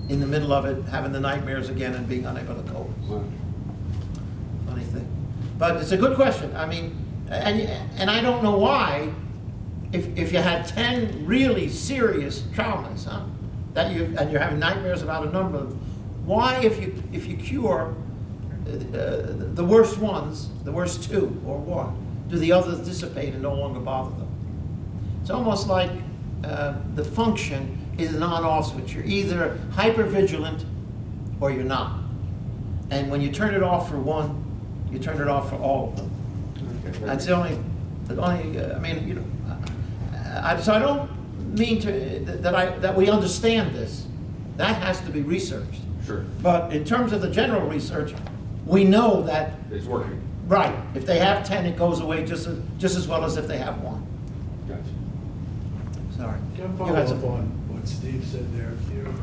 [SPEAKER 3] in the middle of it, having the nightmares again and being unable to cope. Funny thing. But it's a good question. I mean, and I don't know why, if you had 10 really serious traumas, and you're having nightmares about a number of them, why, if you cure the worst ones, the worst two or one, do the others dissipate and no longer bother them? It's almost like the function is an on-off switch. You're either hypervigilant or you're not. And when you turn it off for one, you turn it off for all of them.
[SPEAKER 5] Okay.
[SPEAKER 3] That's the only. So I don't mean that we understand this. That has to be researched.
[SPEAKER 5] Sure.
[SPEAKER 3] But in terms of the general research, we know that,
[SPEAKER 5] It's working.
[SPEAKER 3] right, if they have 10, it goes away just as well as if they have one.
[SPEAKER 5] Gotcha.
[SPEAKER 3] Sorry.
[SPEAKER 6] Can I
[SPEAKER 3] You
[SPEAKER 6] follow
[SPEAKER 3] had
[SPEAKER 6] up
[SPEAKER 3] some-
[SPEAKER 6] on what Steve said there,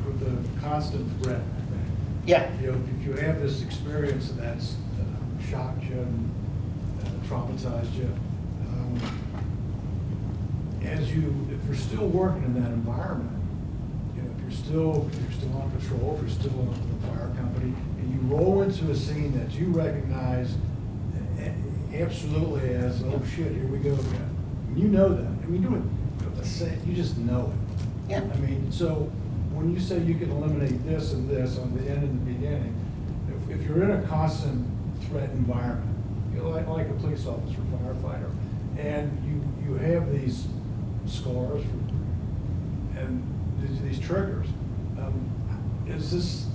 [SPEAKER 6] with the constant threat thing?
[SPEAKER 3] Yeah.
[SPEAKER 6] If you have this experience that's shocked you and traumatized you, if you're still working in that environment, if you're still on patrol, if you're still in the fire company, and you roll into a scene that you recognize absolutely as, oh shit, here we go again. And you know that. I mean, you just know it.
[SPEAKER 3] Yeah.
[SPEAKER 6] I mean, so when you say you can eliminate this and this on the end and the beginning, if you're in a constant threat environment, like a police officer, firefighter, and you have these scars and these triggers, is this,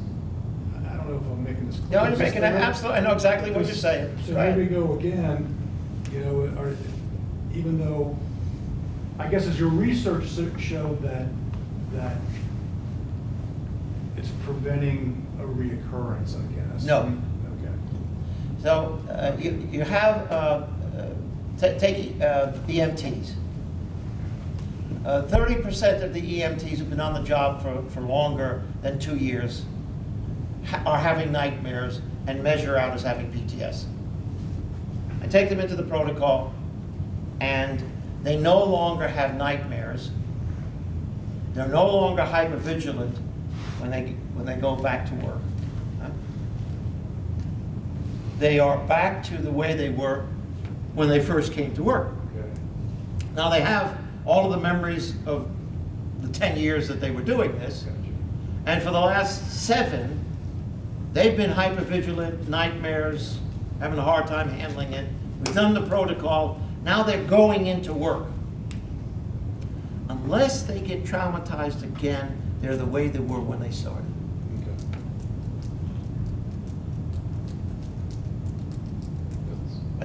[SPEAKER 6] I don't know if I'm making this clear.
[SPEAKER 3] No, you're making it absolutely. I know exactly what you're saying.
[SPEAKER 6] So
[SPEAKER 3] Go
[SPEAKER 6] here
[SPEAKER 3] ahead.
[SPEAKER 6] we go again, even though, I guess as your research showed that it's preventing a reoccurrence, I guess.
[SPEAKER 3] No.
[SPEAKER 6] Okay.
[SPEAKER 3] So you have, take EMTs. 30% of the EMTs who've been on the job for longer than 2 years are having nightmares and measure out as having PTSD. I take them into the protocol, and they no longer have nightmares. They're no longer hypervigilant when they go back to work. They are back to the way they were when they first came to work.
[SPEAKER 6] Okay.
[SPEAKER 3] Now they have all of the memories of the 10 years that they were doing this,
[SPEAKER 6] Gotcha.
[SPEAKER 3] and for the last 7, they've been hypervigilant, nightmares, having a hard time handling it. We've done the protocol. Now they're going into work. Unless they get traumatized again, they're the way they were when they started.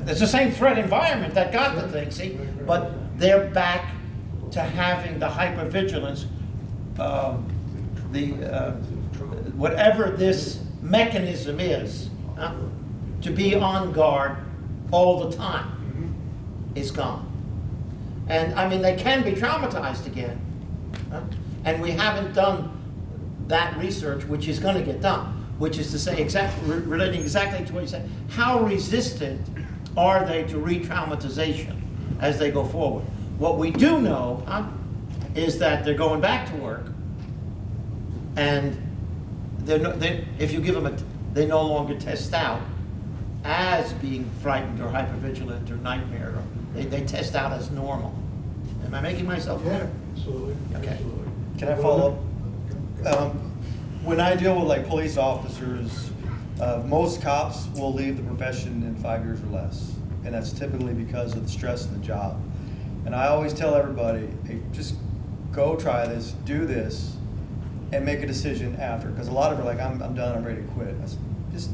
[SPEAKER 3] It's the same threat environment that got the thing, see? But they're back to having the hypervigilance, whatever this mechanism is, to be on guard all the time, is gone. And I mean, they can be traumatized again. And we haven't done that research, which is going to get done, which is to say, relating exactly to what you said, how resistant are they to re-traumatization as they go forward? What we do know is that they're going back to work, and if you give them they no longer test out as being frightened or hypervigilant or nightmare. They test out as normal. Am I making myself clear?
[SPEAKER 6] Yeah, absolutely.
[SPEAKER 3] Okay.
[SPEAKER 6] Absolutely.
[SPEAKER 2] Can I follow up? When I deal with like police officers, Most cops will leave the profession in 5 years or less, and that's typically because of the stress of the job. And I always tell everybody, hey, just go try this, do this, and make a decision after. Because a lot of them are like, I'm done, I'm ready to quit. I said, just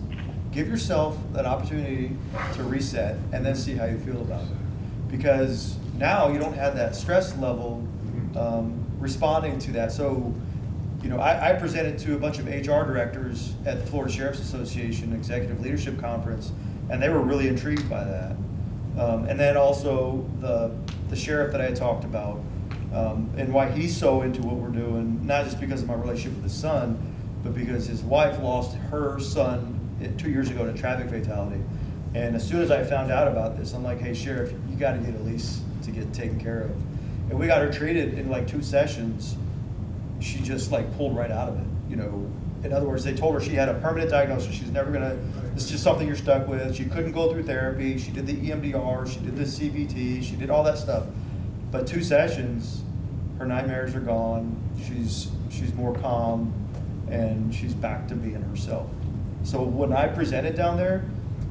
[SPEAKER 2] give yourself an opportunity to reset and then see how you feel about it. Because now you don't have that stress level responding to that. So, you know, I presented to a bunch of HR directors at the Florida Sheriff's Association Executive Leadership Conference, and they were really intrigued by that. And then also the sheriff that I had talked about, and why he's so into what we're doing, not just because of my relationship with his son, but because his wife lost her son 2 years ago in a traffic fatality. And as soon as I found out about this, I'm like, hey, Sheriff, you got to get Elise to get taken care of. And we got her treated in like 2 sessions. She just like pulled right out of it. You know, in other words, they told her she had a permanent diagnosis. She's never gonna, it's just something you're stuck with. She couldn't go through therapy. She did the EMDR, she did the CBT, she did all that stuff. But 2 sessions, her nightmares are gone. She's more calm, and she's back to being herself. So when I presented down there,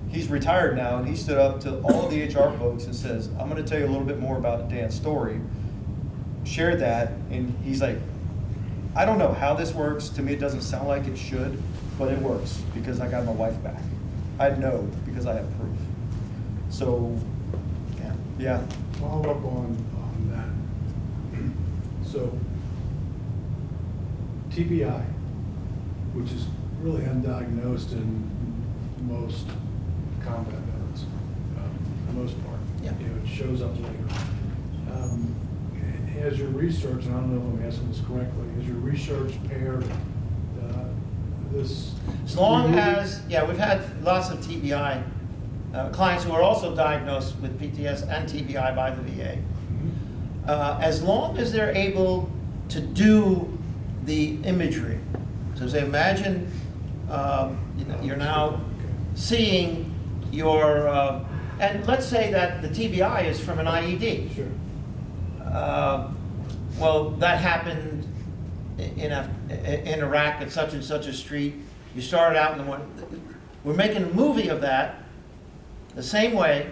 [SPEAKER 2] he's retired now, and he stood up to all of the HR folks and says, I'm gonna tell you a little bit more about Dan's story. Shared that, and he's like, I don't know how this works. To me, it doesn't sound like it should, but it works because I got my wife back. I know because I have proof. So, yeah.
[SPEAKER 6] Follow up on that. So, TBI, which is really undiagnosed in most combat veterans, for the most part.
[SPEAKER 3] Yeah.
[SPEAKER 6] You know, it shows up later. Has your research, and I don't know if I'm asking this correctly, has your research paired this?
[SPEAKER 3] As long as, yeah, we've had lots of TBI clients who are also diagnosed with PTSD and TBI by the VA. As long as they're able to do the imagery. So say, imagine you know, you're now seeing your, and let's say that the TBI is from an IED.
[SPEAKER 6] Sure.
[SPEAKER 3] Well, that happened in Iraq at such and such a street. You started out in the one. We're making a movie of that the same way,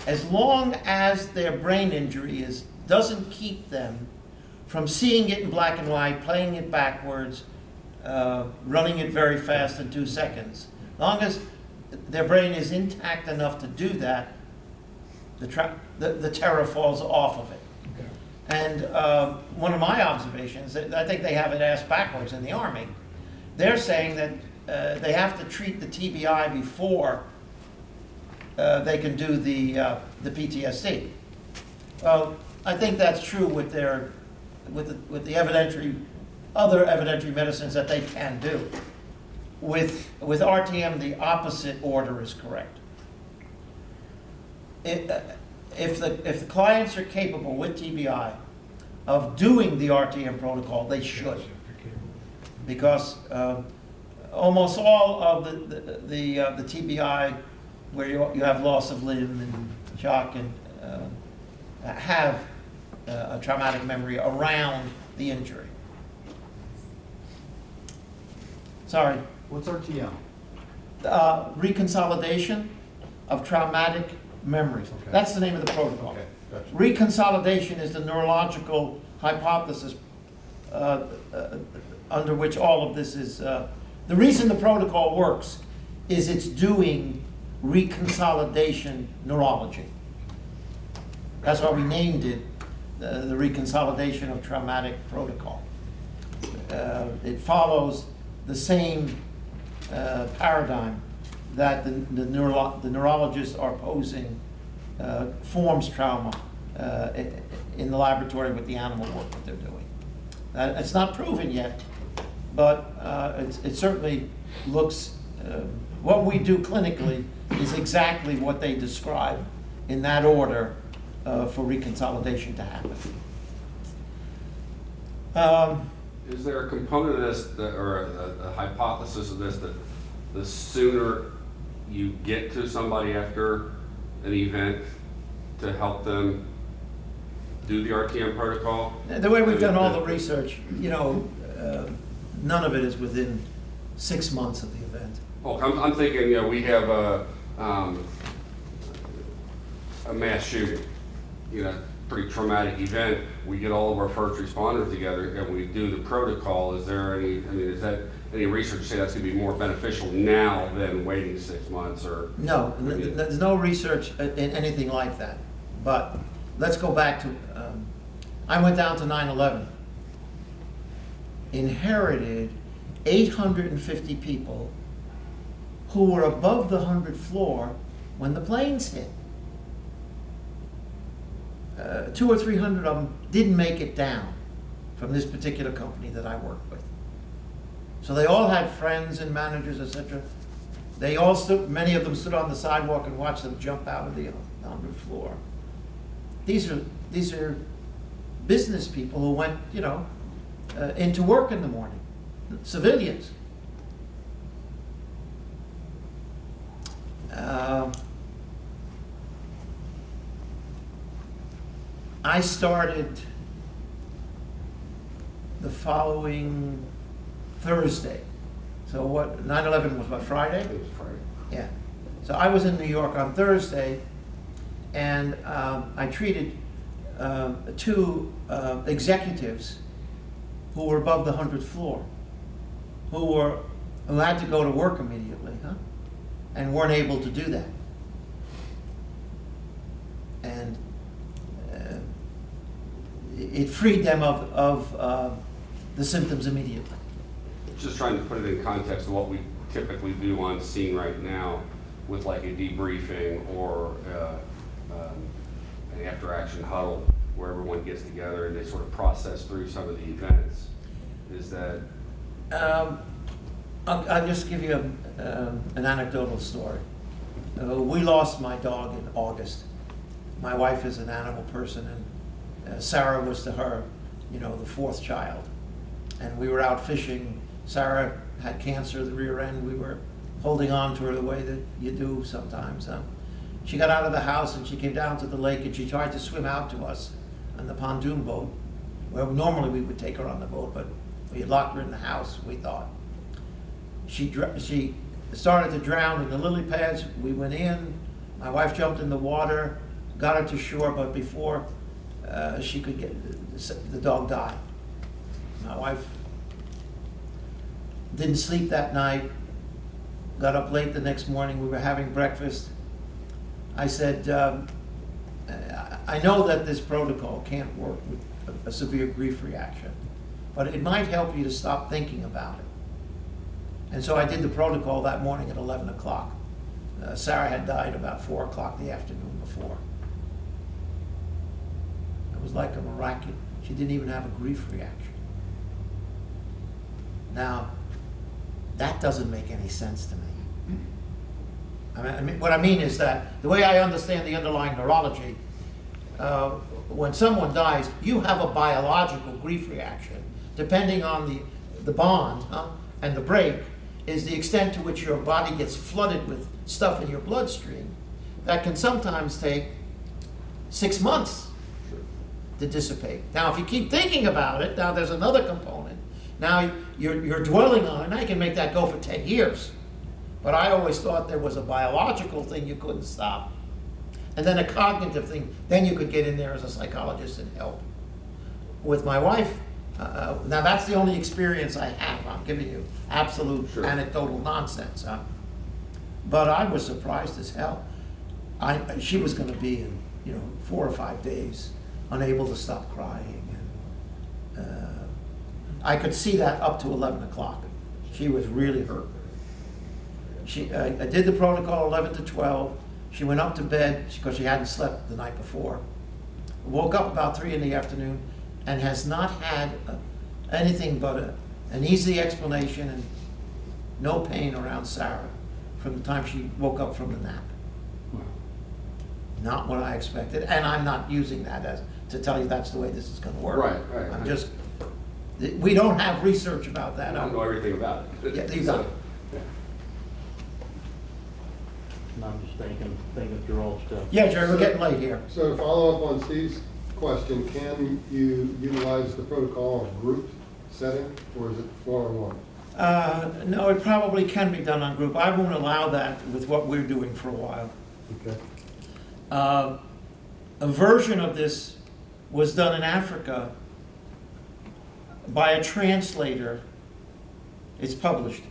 [SPEAKER 3] as long as their brain injury doesn't keep them from seeing it in black and white, playing it backwards, running it very fast in 2 seconds. As long as their brain is intact enough to do that, the terror falls off of it. And one of my observations, I think they have it asked backwards in the Army. They're saying that they have to treat the TBI before they can do the PTSD. Well, I think that's true with the other evidentiary medicines that they can do. With RTM, the opposite order is correct. If the clients are capable with TBI of doing the RTM protocol, they should, because almost all of the TBI where you have loss of limb and shock and have a traumatic memory around the injury. Sorry.
[SPEAKER 4] What's RTM?
[SPEAKER 3] Reconsolidation of traumatic memories.
[SPEAKER 4] Okay.
[SPEAKER 3] That's the name of the protocol.
[SPEAKER 4] Okay, gotcha.
[SPEAKER 3] Reconsolidation is the neurological hypothesis under which all of this is. The reason the protocol works is it's doing reconsolidation neurology. That's why we named it the reconsolidation of traumatic protocol. It follows the same paradigm that the neurologists are posing forms trauma in the laboratory with the animal work that they're doing. It's not proven yet, but it certainly looks, what we do clinically is exactly what they describe in that order for reconsolidation to happen.
[SPEAKER 5] Is there a component of this, or a hypothesis of this, that the sooner you get to somebody after an event to help them do the RTM protocol?
[SPEAKER 3] The way we've done all the research, you know, none of it is within 6 months of the event.
[SPEAKER 5] Oh, I'm thinking, you know, we have a mass shooting, you know, pretty traumatic event. We get all of our first responders together and we do the protocol. Is there any, I mean, is that any research to say that's gonna be more beneficial now than waiting 6 months or?
[SPEAKER 3] No, there's no research in anything like that. But let's go back to, I went down to 9/11, inherited 850 people who were above the 100th floor when the planes hit. 200 or 300 of them didn't make it down from this particular company that I worked with. So they all had friends and managers, etc. They all stood, many of them stood on the sidewalk and watched them jump out of the 100th floor. These are business people who went, you know, into work in the morning, civilians. I started the following Thursday. So what, 9/11 was what, Friday?
[SPEAKER 5] It was Friday.
[SPEAKER 3] Yeah. So I was in New York on Thursday, and I treated two executives who were above the 100th floor, who had to go to work immediately, and weren't able to do that. And it freed them of the symptoms immediately.
[SPEAKER 5] Just trying to put it in context of what we typically do on scene right now with like a debriefing or an after-action huddle where everyone gets together and they sort of process through some of the events. Is that?
[SPEAKER 3] I'll just give you an anecdotal story. We lost my dog in August. My wife is an animal person, and Sarah was to her, you know, the fourth child. And we were out fishing. Sarah had cancer of the rear end. We were holding on to her the way that you do sometimes. She got out of the house and she came down to the lake and she tried to swim out to us on the pontoon boat. Well, normally we would take her on the boat, but we had locked her in the house, we thought. She started to drown in the lily pads. We went in. My wife jumped in the water, got her to shore, but before she could get, the dog died. My wife didn't sleep that night, got up late the next morning. We were having breakfast. I said, I know that this protocol can't work with a severe grief reaction, but it might help you to stop thinking about it. And so I did the protocol that morning at 11 o'clock. Sarah had died about 4 o'clock the afternoon before. It was like a miraculous. She didn't even have a grief reaction. Now, that doesn't make any sense to me. I mean, what I mean is that the way I understand the underlying neurology, when someone dies, you have a biological grief reaction. Depending on the bond and the break, is the extent to which your body gets flooded with stuff in your bloodstream that can sometimes take 6 months to dissipate. Now, if you keep thinking about it, now there's another component. Now you're dwelling on it. Now you can make that go for 10 years. But I always thought there was a biological thing you couldn't stop, and then a cognitive thing. Then you could get in there as a psychologist and help. With my wife, now that's the only experience I have. I'm giving you absolute anecdotal nonsense. But I was surprised as hell. She was going to be in 4 or 5 days unable to stop crying. And, I could see that up to 11 o'clock. She was really hurt. I did the protocol 11 to 12. She went up to bed because she hadn't slept the night before. Woke up about 3 in the afternoon and has not had anything but an easy explanation and no pain around Sarah from the time she woke up from the nap. Not what I expected, and I'm not using that as to tell you that's the way this is going to work.
[SPEAKER 5] Right.
[SPEAKER 3] I'm just, we don't have research about that.
[SPEAKER 5] I don't know everything about it.
[SPEAKER 3] Yeah, you got it.
[SPEAKER 7] And I'm just thinking through all stuff.
[SPEAKER 3] Yeah, Jerry, we're getting late here.
[SPEAKER 1] So to follow up on Steve's question, can you utilize the protocol in a group setting, or is it one-on-one?
[SPEAKER 3] No, it probably can be done on group. I won't allow that with what we're doing for a while.
[SPEAKER 1] Okay.
[SPEAKER 3] A version of this was done in Africa by a translator. It's published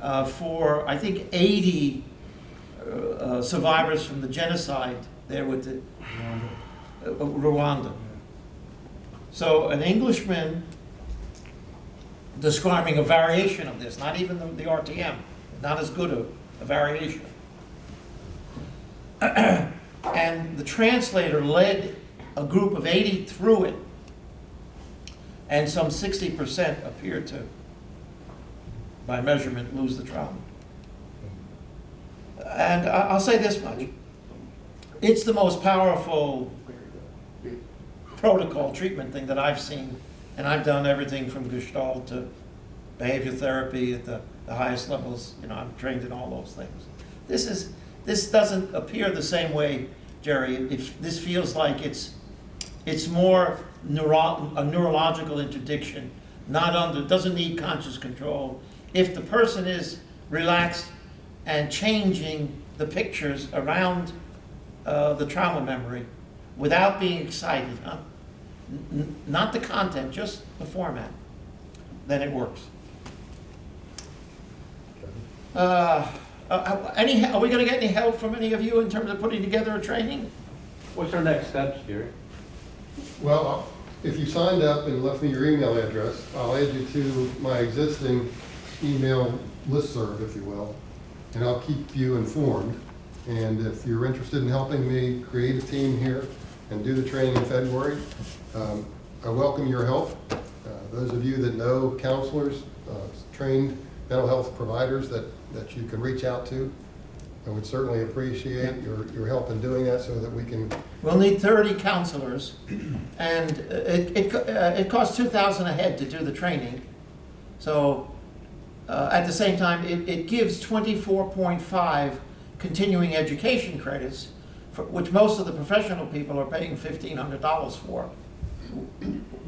[SPEAKER 3] for, I think, 80 survivors from the genocide there with the Rwanda. So an Englishman describing a variation of this, not even the RTM, not as good a variation. And the translator led a group of 80 through it, and some 60% appeared to, by measurement, lose the trauma. And I'll say this much. It's the most powerful protocol treatment thing that I've seen, and I've done everything from Gestalt to behavior therapy at the highest levels. You know, I'm trained in all those things. This doesn't appear the same way, Jerry. This feels like it's more a neurological interdiction, doesn't need conscious control. If the person is relaxed and changing the pictures around the trauma memory without being excited, not the content, just the format, then it works. Are we going to get any help from any of you in terms of putting together a training?
[SPEAKER 7] What's our next steps, Jerry?
[SPEAKER 1] Well, if you signed up and left me your email address, I'll add you to my existing email listserv, if you will, and I'll keep you informed. And if you're interested in helping me create a team here and do the training in February, I welcome your help. Those of you that know counselors, trained mental health providers that you can reach out to, I would certainly appreciate your help in doing that so that we can.
[SPEAKER 3] We'll need 30 counselors, and it costs $2,000 a head to do the training. So at the same time, it gives 24.5 continuing education credits, for which most of the professional people are paying $1,500 for.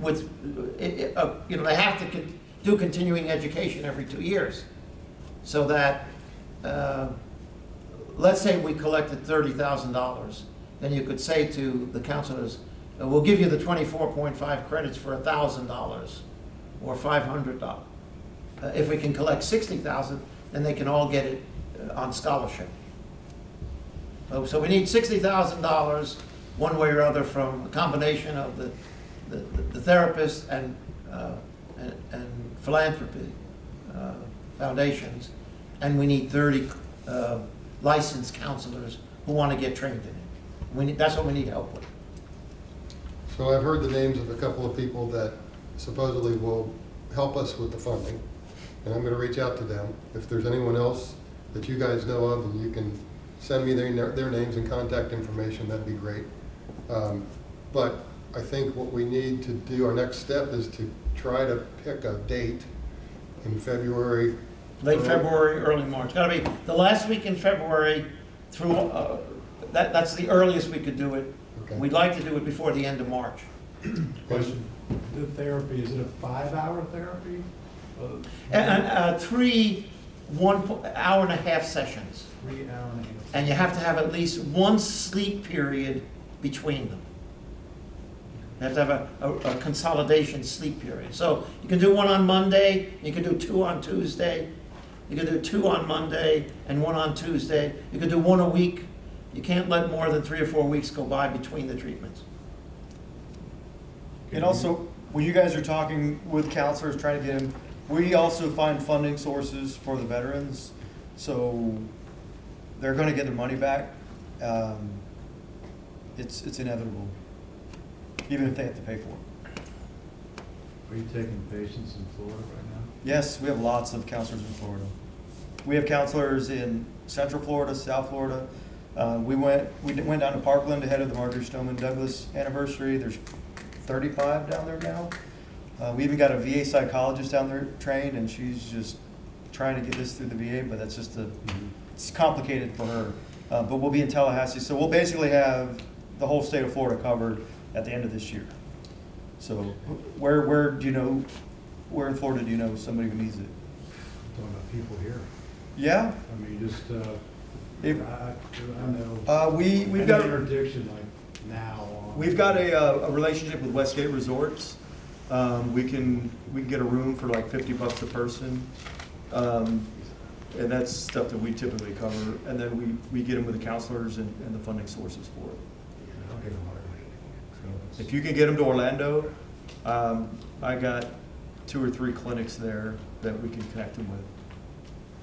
[SPEAKER 3] With you know, they have to do continuing education every 2 years, so that let's say we collected $30,000, then you could say to the counselors, we'll give you the 24.5 credits for $1,000 or $500. If we can collect 60,000, then they can all get it on scholarship. So we need $60,000 one way or other from a combination of the therapist and philanthropy foundations, and we need 30 licensed counselors who want to get trained in it. That's what we need help with.
[SPEAKER 1] So I've heard the names of a couple of people that supposedly will help us with the funding, and I'm going to reach out to them. If there's anyone else that you guys know of and you can send me their names and contact information, that'd be great. But I think what we need to do, our next step, is to try to pick a date in February.
[SPEAKER 3] Late February, early March. Got to be the last week in February through, that's the earliest we could do it.
[SPEAKER 1] Okay.
[SPEAKER 3] We'd like to do it before the end of March.
[SPEAKER 6] Question, the therapy, is it a 5-hour therapy?
[SPEAKER 3] And 3 1.5-hour sessions.
[SPEAKER 6] 3 hour and a half.
[SPEAKER 3] And you have to have at least one sleep period between them. You have to have a consolidation sleep period. So you can do one on Monday, you can do 2 on Tuesday, you can do 2 on Monday and 1 on Tuesday. You can do 1 a week. You can't let more than 3 or 4 weeks go by between the treatments.
[SPEAKER 2] And also, when you guys are talking with counselors, trying to get them, we also find funding sources for the veterans, so they're going to get their money back. It's inevitable, even if they have to pay for it.
[SPEAKER 4] Are you taking patients in Florida right now?
[SPEAKER 2] Yes, we have lots of counselors in Florida. We have counselors in Central Florida, South Florida. We went down to Parkland ahead of the Marjorie Stoneman Douglas anniversary. There's 35 down there now. We even got a VA psychologist down there trained, and she's just trying to get this through the VA, but that's just it's complicated for her. But we'll be in Tallahassee, so we'll basically have the whole state of Florida covered at the end of this year. So where do you know, where in Florida do you know somebody who needs it?
[SPEAKER 6] talking about people here.
[SPEAKER 2] Yeah,
[SPEAKER 6] I mean, just,
[SPEAKER 2] If-
[SPEAKER 6] I know.
[SPEAKER 2] we've
[SPEAKER 6] Any
[SPEAKER 2] got,
[SPEAKER 6] interdiction like now on.
[SPEAKER 2] we've got a relationship with Westgate Resorts. We can get a room for like $50 a person. And that's stuff that we typically cover. And then we get them with the counselors and the funding sources for it.
[SPEAKER 6] I'll get them hired. So
[SPEAKER 2] If you can get them to Orlando, I got 2 or 3 clinics there that we can connect them with.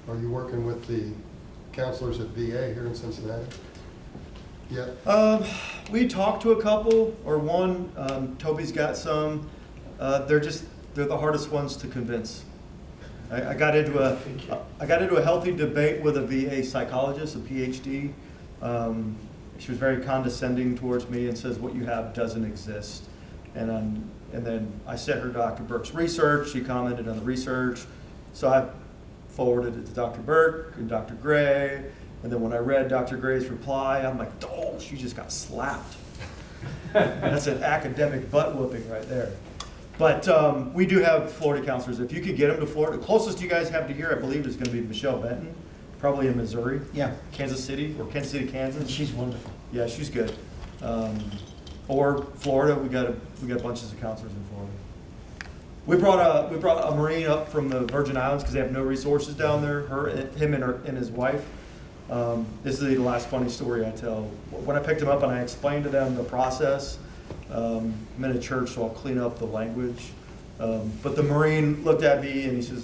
[SPEAKER 1] Are you working with the counselors at VA here in Cincinnati? Yeah.
[SPEAKER 2] We talked to a couple, or one. Toby's got some. They're the hardest ones to convince. I got into a healthy debate with a VA psychologist, a PhD. She was very condescending towards me and says, "What you have doesn't exist." And then I sent her Dr. Burke's research. She commented on the research, so I forwarded it to Dr. Burke and Dr. Gray. And then when I read Dr. Gray's reply, I'm like, "Oh, she just got slapped." That's an academic butt whooping right there. But we do have Florida counselors. If you could get them to Florida, the closest you guys have to here, I believe, is going to be Michelle Benton, probably in Missouri.
[SPEAKER 3] Yeah,
[SPEAKER 2] Kansas City, or Kansas City, Kansas.
[SPEAKER 3] and she's wonderful.
[SPEAKER 2] Yeah, she's good. Or Florida, we got bunches of counselors in Florida. We brought a Marine up from the Virgin Islands because they have no resources down there. Him and his wife. This is the last funny story I tell. When I picked him up and I explained to them the process, I'm in a church, so I'll clean up the language. But the Marine looked at me and he says,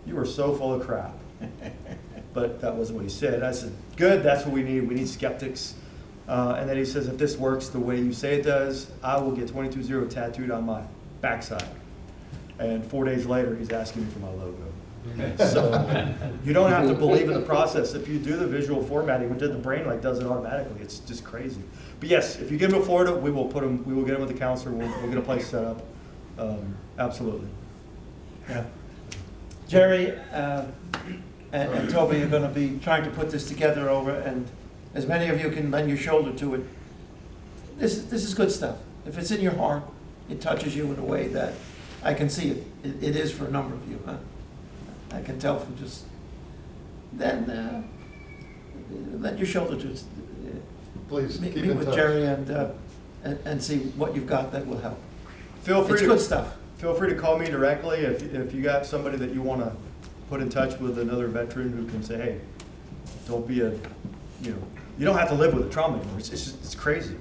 [SPEAKER 2] "You are so full of crap." But that wasn't what he said. I said, "Good, that's what we need. We need skeptics." And then he says, "If this works the way you say it does, I will get 220 tattooed on my backside." And 4 days later, he's asking me for my logo. So you don't have to believe in the process. If you do the visual formatting, we did the brain like does it automatically. It's just crazy. But yes, if you get them to Florida, we will get them with the counselor. We'll get a place set up. Absolutely.
[SPEAKER 3] Yeah. Jerry and Toby are going to be trying to put this together over, and as many of you can lend your shoulder to it. This is good stuff. If it's in your heart, it touches you in a way that I can see it. It is for a number of you, huh? I can tell from just then. Lend your shoulder to it.
[SPEAKER 1] Please
[SPEAKER 3] Meet
[SPEAKER 1] keep in
[SPEAKER 3] with
[SPEAKER 1] touch.
[SPEAKER 3] Jerry and see what you've got that will help.
[SPEAKER 2] Feel free
[SPEAKER 3] It's
[SPEAKER 2] to
[SPEAKER 3] good stuff.
[SPEAKER 2] Feel free to call me directly if you got somebody that you want to put in touch with another veteran who can say, "Hey, don't be you don't have to live with a trauma anymore. It's crazy."